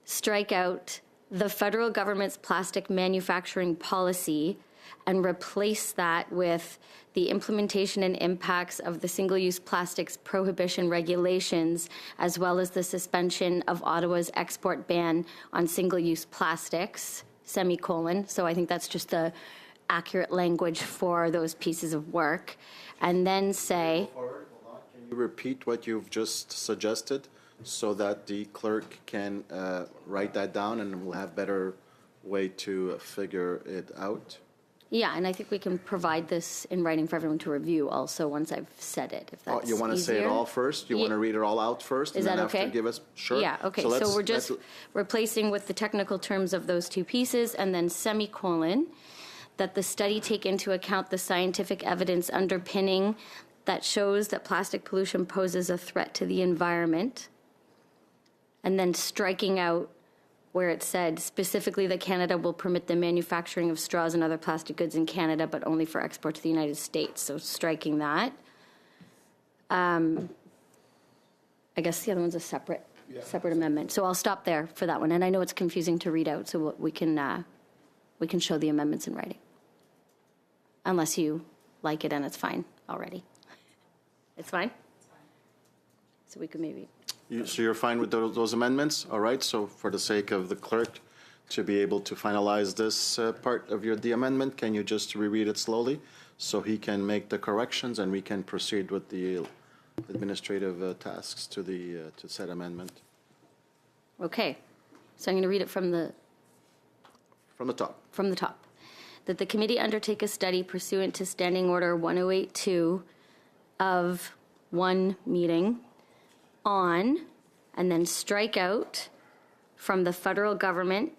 strike out the federal government's plastic manufacturing policy and replace that with the implementation and impacts of the single-use plastics prohibition regulations, as well as the suspension of Ottawa's export ban on single-use plastics, semicolon. So I think that's just the accurate language for those pieces of work. And then say... Can you repeat what you've just suggested so that the clerk can write that down and we'll have better way to figure it out? Yeah, and I think we can provide this in writing for everyone to review also once I've said it, if that's You want to say it easier. all first? You want to read it all out first? Is and then that okay? After give us, sure. Yeah, okay. So we're just replacing with the technical terms of those two pieces and then semicolon, that the study take into account the scientific evidence underpinning that shows that plastic pollution poses a threat to the environment, and then striking out where it said specifically that Canada will permit the manufacturing of straws and other plastic goods in Canada, but only for export to the United States. So striking that. I guess the other one's a separate amendment. So I'll stop there for that one. And I know it's confusing to read out, so we can show the amendments in writing. Unless you like it and it's fine already. It's fine? So we could maybe... So you're fine with those amendments? All right, so for the sake of the clerk to be able to finalize this part of the amendment, can you just reread it slowly so he can make the corrections and we can proceed with the administrative tasks to said amendment? Okay. So I'm going to read it from the top. From the top. That the committee undertake a study pursuant to Standing Order 1082 of one meeting on, and then strike out from the federal government,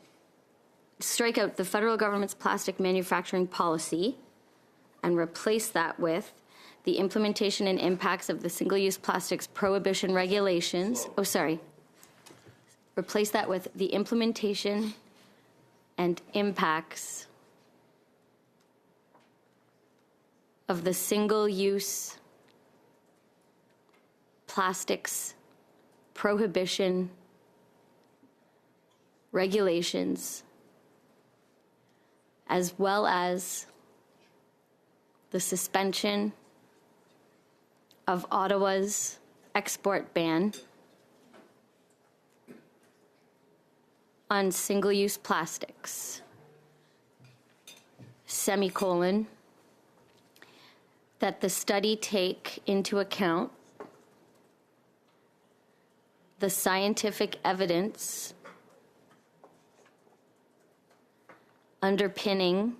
strike out the federal government's plastic manufacturing policy and replace that with the implementation and impacts of the single-use plastics prohibition regulations. Oh, sorry. Replace that with the implementation and impacts of the single-use plastics prohibition regulations, as well as the suspension of Ottawa's export ban on single-use plastics, semicolon, that the study take into account the scientific evidence underpinning,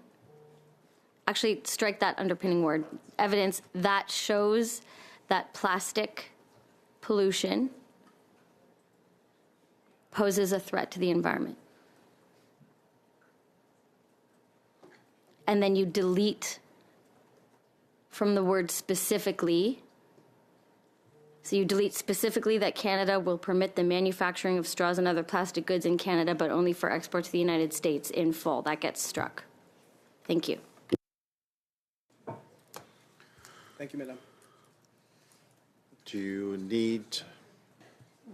actually strike that underpinning word, evidence that shows that plastic pollution poses a threat to the environment. And then you delete from the word specifically. So you delete specifically that Canada will permit the manufacturing of straws and other plastic goods in Canada, but only for export to the United States in full. That gets struck. Thank you. Thank you, Madam. Do you need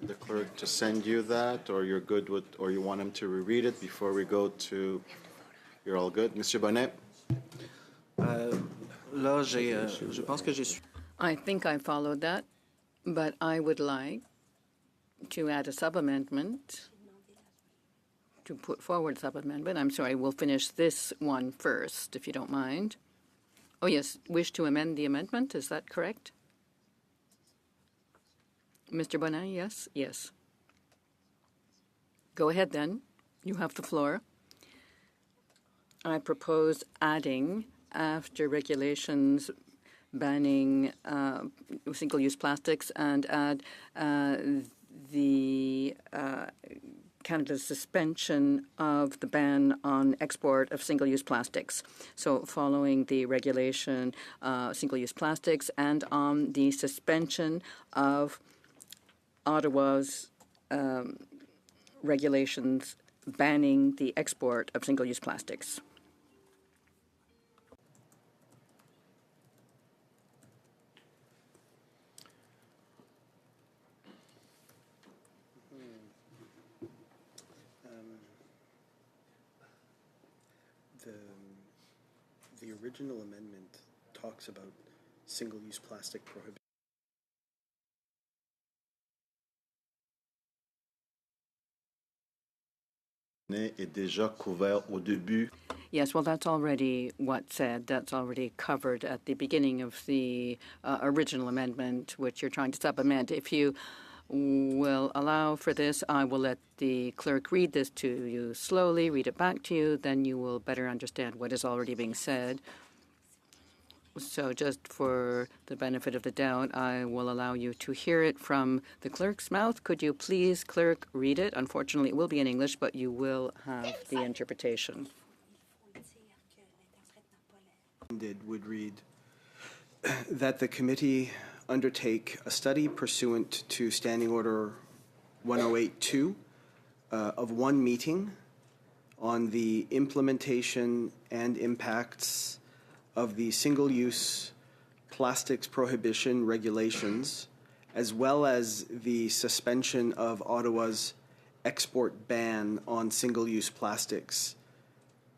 the clerk to send you that, or you're good with, or you want him to reread it before we go to, you're all good? Monsieur Bonnet? Là, je pense que j'ai... I think I followed that, but I would like to add a sub-amendment, to put forward sub-amendment. I'm sorry, we'll finish this one first, if you don't mind. Oh, yes, wish to amend the amendment, is that correct? Mr. Bonnet, yes? Yes. Go ahead, then. You have the floor. I propose adding, after regulations banning single-use plastics, and add the Canada's suspension of the ban on export of single-use plastics. So following the regulation single-use plastics, and on the suspension of Ottawa's regulations banning the export of single-use plastics. original amendment talks about single-use plastic prohibition. Est déjà couvert au début. Yes, well, that's already what's said. That's already covered at the beginning of the original amendment, which you're trying to supplement. If you will allow for this, I will let the clerk read this to you slowly, read it back to you, then you will better understand what is already being said. So just for the benefit of the doubt, I will allow you to hear it from the clerk's mouth. Could you please, clerk, read it? Unfortunately, it will be in English, but you will have the interpretation. Would read that the committee undertake a study pursuant to Standing Order 1082 of one meeting on the implementation and impacts of the single-use plastics prohibition regulations, as well as the suspension of Ottawa's export ban on single-use plastics,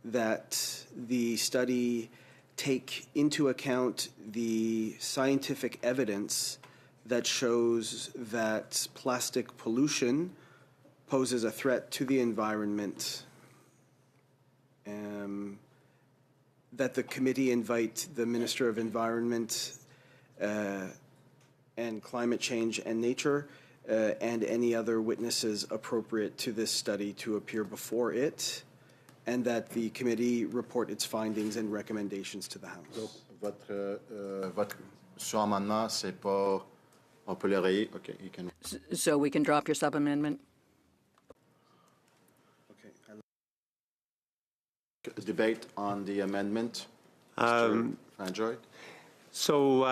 that the study take into account the scientific evidence that shows that plastic pollution poses a threat to the environment, that the committee invite the Minister of Environment and Climate Change and Nature and any other witnesses appropriate to this study to appear before it, and that the committee report its findings and recommendations to the House. Donc, votre sous-amendement, c'est pas... On peut le rayer? Okay, you can... So we can drop your sub-amendment? Debate on the amendment. Mr. Fanjoy? So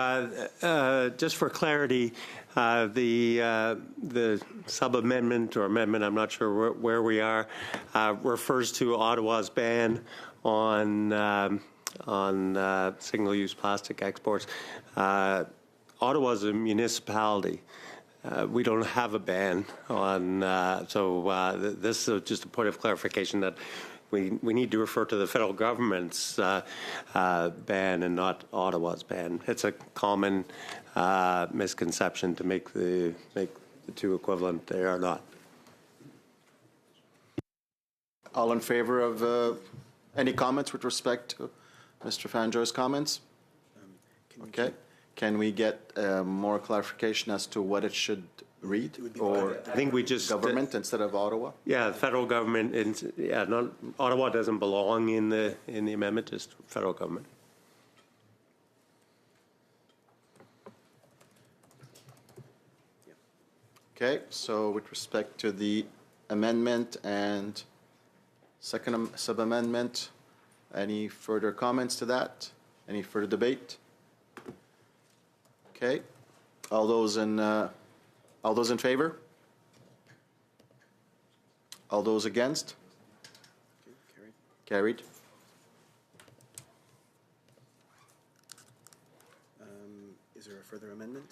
just for clarity, the sub-amendment or amendment, I'm not sure where we are, refers to Ottawa's ban on single-use plastic exports. Ottawa's a municipality. We don't have a ban on, this is just a point of clarification that we need to refer to the federal government's ban and not Ottawa's ban. It's a common misconception to make the two equivalent. They are not. All in favor of any comments with respect to Mr. Fanjoy's comments? Okay. Can we get more clarification as to what it should read? Or I think we just government instead of Ottawa? Yeah, federal government. Ottawa doesn't belong in the amendment. Just federal government. Okay. So with respect to the amendment and second sub-amendment, any further comments to that? Any further debate? Okay. All those in favor? All those against? Carried. Is there a further amendment?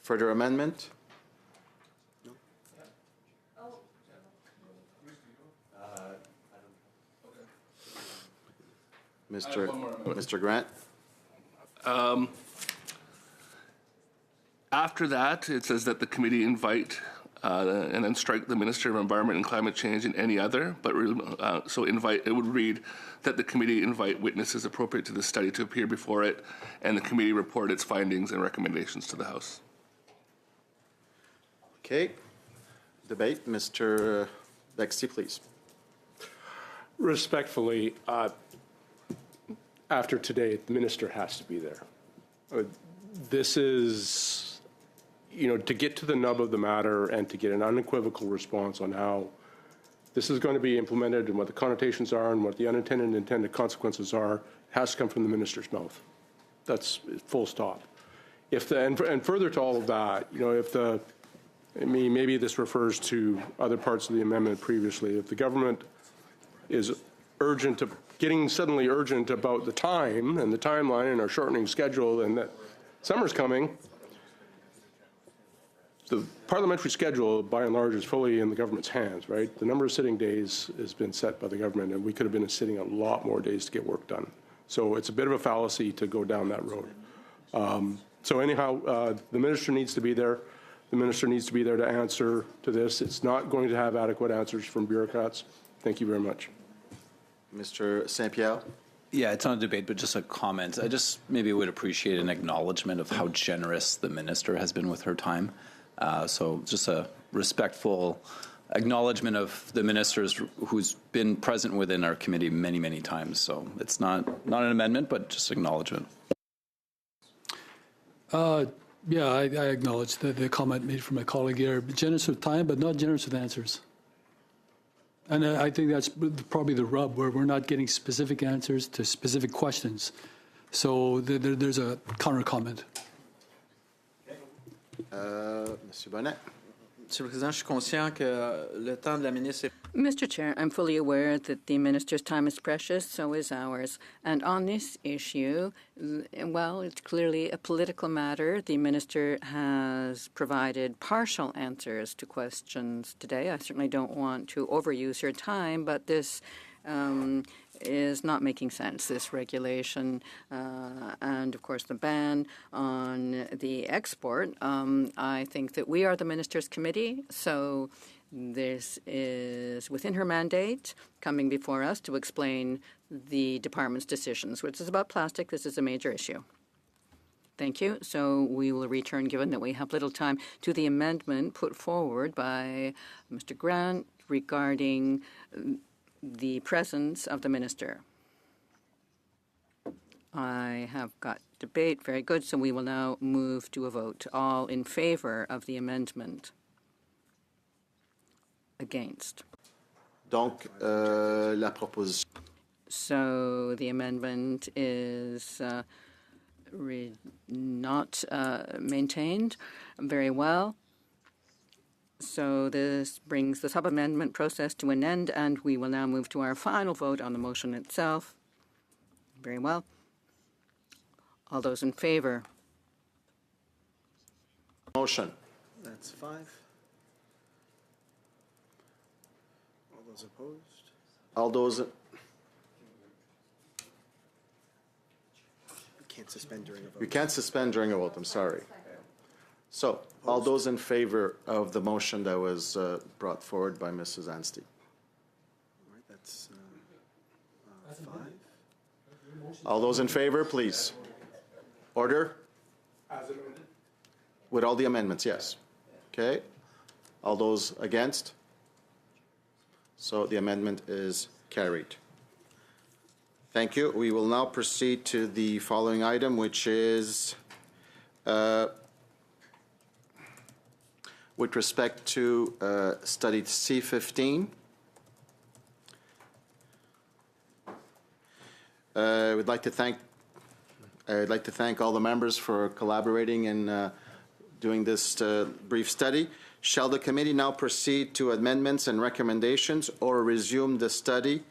Further amendment? No. Mr. Grant? After that, it says that the committee invite and then strike the Minister of Environment and Climate Change and any other, but so invite, it would read that the committee invite witnesses appropriate to the study to appear before it, and the committee report its findings and recommendations to the House. Okay. Debate. Mr. Bexley, please. Respectfully, after today, the minister has to be there. This is, to get to the nub of the matter and to get an unequivocal response on how this is going to be implemented and what the connotations are and what the unintended and intended consequences are, has to come from the minister's mouth. That's full stop. And further to all of that, maybe this refers to other parts of the amendment previously. If the government is getting suddenly urgent about the time and the timeline and our shortening schedule and that summer's coming, the parliamentary schedule, by and large, is fully in the government's hands, right? The number of sitting days has been set by the government, and we could have been sitting a lot more days to get work done. So it's a bit of a fallacy to go down that road. So anyhow, the minister needs to be there. The minister needs to be there to answer to this. It's not going to have adequate answers from bureaucrats. Thank you very much. Mr. St-Pierre? Yeah, it's not a debate, but just a comment. I just maybe would appreciate an acknowledgement of how generous the minister has been with her time. So just a respectful acknowledgement of the ministers who's been present within our committee many, many times. So it's not an amendment, but just acknowledgement. Yeah, I acknowledge the comment made from my colleague here. Generous with time, but not generous with answers. And I think that's probably the rub, where we're not getting specific answers to specific questions. So there's a counter comment. Monsieur Bonnet. Monsieur le Président, je suis conscient que le temps de la ministre est... Mr. Chair, I'm fully aware that the minister's time is precious, so is ours. And on this issue, well, it's clearly a political matter. The minister has provided partial answers to questions today. I certainly don't want to overuse her time, but this is not making sense, this regulation, and of course the ban on the export. I think that we are the Minister's Committee, so this is within her mandate coming before us to explain the department's decisions, which is about plastic. This is a major issue. Thank you. So we will return, given that we have little time, to the amendment put forward by Mr. Grant regarding the presence of the minister. I have got debate. Very good. So we will now move to a vote. All in favor of the amendment? Against? Donc, la proposition. So the amendment is not maintained. Very well. So this brings the sub-amendment process to an end, and we will now move to our final vote on the motion itself. Very well. All those in favor? Motion. That's 5. All those opposed? All those... You can't suspend during a vote. You can't suspend during a vote, I'm sorry. So, all those in favor of the motion that was brought forward by Mrs. Anstey? All right, that's 5. All those in favor, please. Order? As amended. With all the amendments, yes. Okay. All those against? So the amendment is carried. Thank you. We will now proceed to the following item, which is with respect to study C15. I'd like to thank all the members for collaborating in doing this brief study. Shall the committee now proceed to amendments and recommendations, or resume the study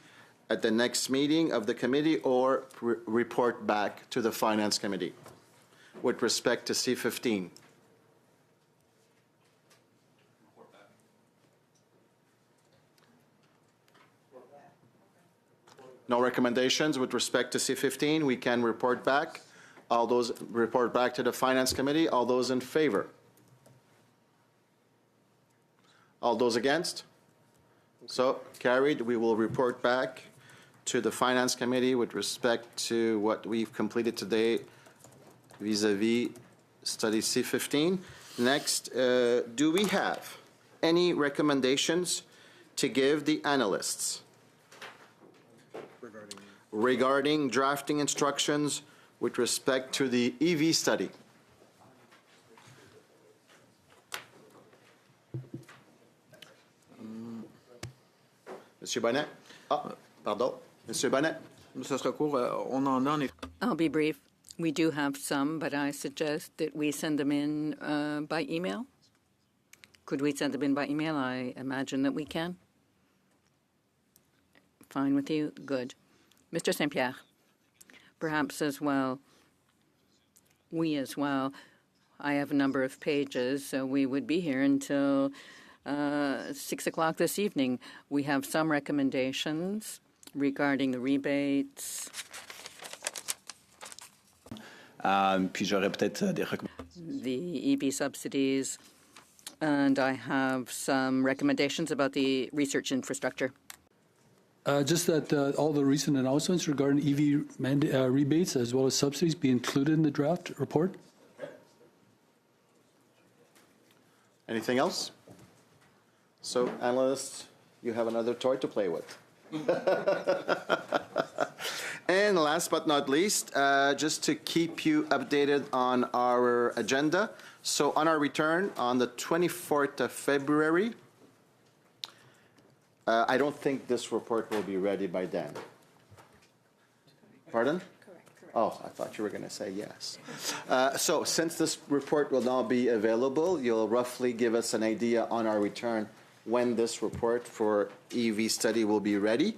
at the next meeting of the committee, or report back to the Finance Committee with respect to C15? No recommendations with respect to C15. We can report back. All those report back to the Finance Committee. All those in favor? All those against? So carried. We will report back to the Finance Committee with respect to what we've completed today vis-a-vis study C15. Next, do we have any recommendations to give the analysts regarding drafting instructions with respect to the EV study? Monsieur Bonnet? Ah, pardon. Monsieur Bonnet? Ça sera court. On en a en effet. I'll be brief. We do have some, but I suggest that we send them in by email. Could we send them in by email? I imagine that we can. Fine with you? Good. Mr. St-Pierre, perhaps as well, we as well. I have a number of pages, so we would be here until 6 o'clock this evening. We have some recommendations regarding the rebates Puis j'aurais peut-être des recommandations. The EV subsidies, and I have some recommendations about the research infrastructure. Just that all the recent announcements regarding EV rebates as well as subsidies be included in the draft report. Anything else? So, analysts, you have another toy to play with. And last but not least, just to keep you updated on our agenda. So on our return on the 24th of February, I don't think this report will be ready by then. Pardon? Correct. Oh, I thought you were going to say yes. So since this report will now be available, you'll roughly give us an idea on our return when this report for EV study will be ready.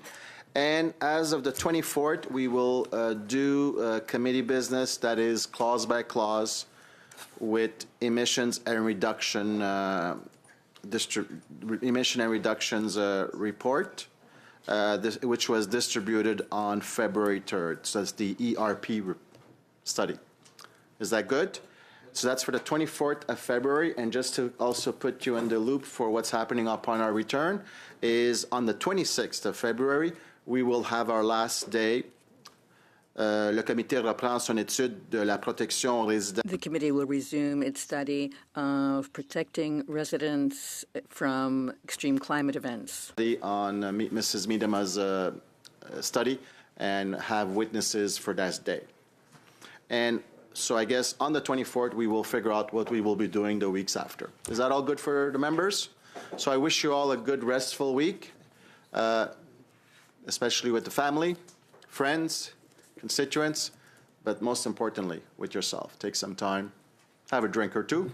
And as of the 24th, we will do committee business that is clause by clause with emissions and reduction report, which was distributed on February 3rd. So that's the ERP study. Is that good? So that's for the 24th of February. And just to also put you in the loop for what's happening upon our return is on the 26th of February, we will have our last day. Le comité reprend son étude de la protection résidentielle. The committee will resume its study of protecting residents from extreme climate events. On Mrs. Miedema's study and have witnesses for that day. And so I guess on the 24th, we will figure out what we will be doing the weeks after. Is that all good for the members? So I wish you all a good, restful week, especially with the family, friends, constituents, but most importantly, with yourself. Take some time, have a drink or two,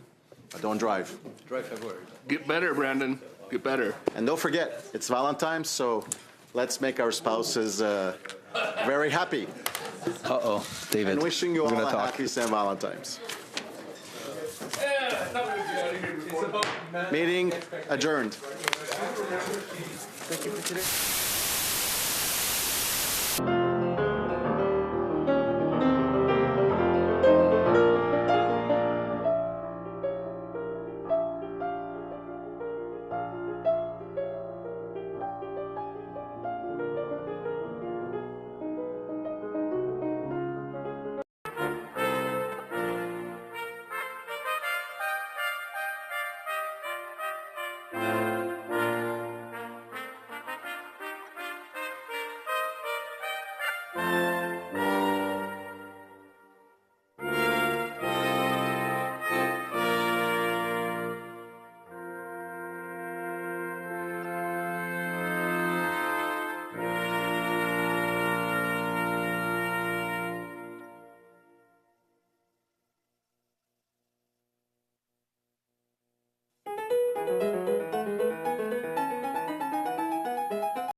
but don't drive. Drive February. Get better, Brandon. Get better. And don't forget, it's Valentine's, so let's make our spouses very happy. Uh-oh, David. And wishing you We're all gonna a talk. happy St. Valentine's. Meeting adjourned. Thank you for today.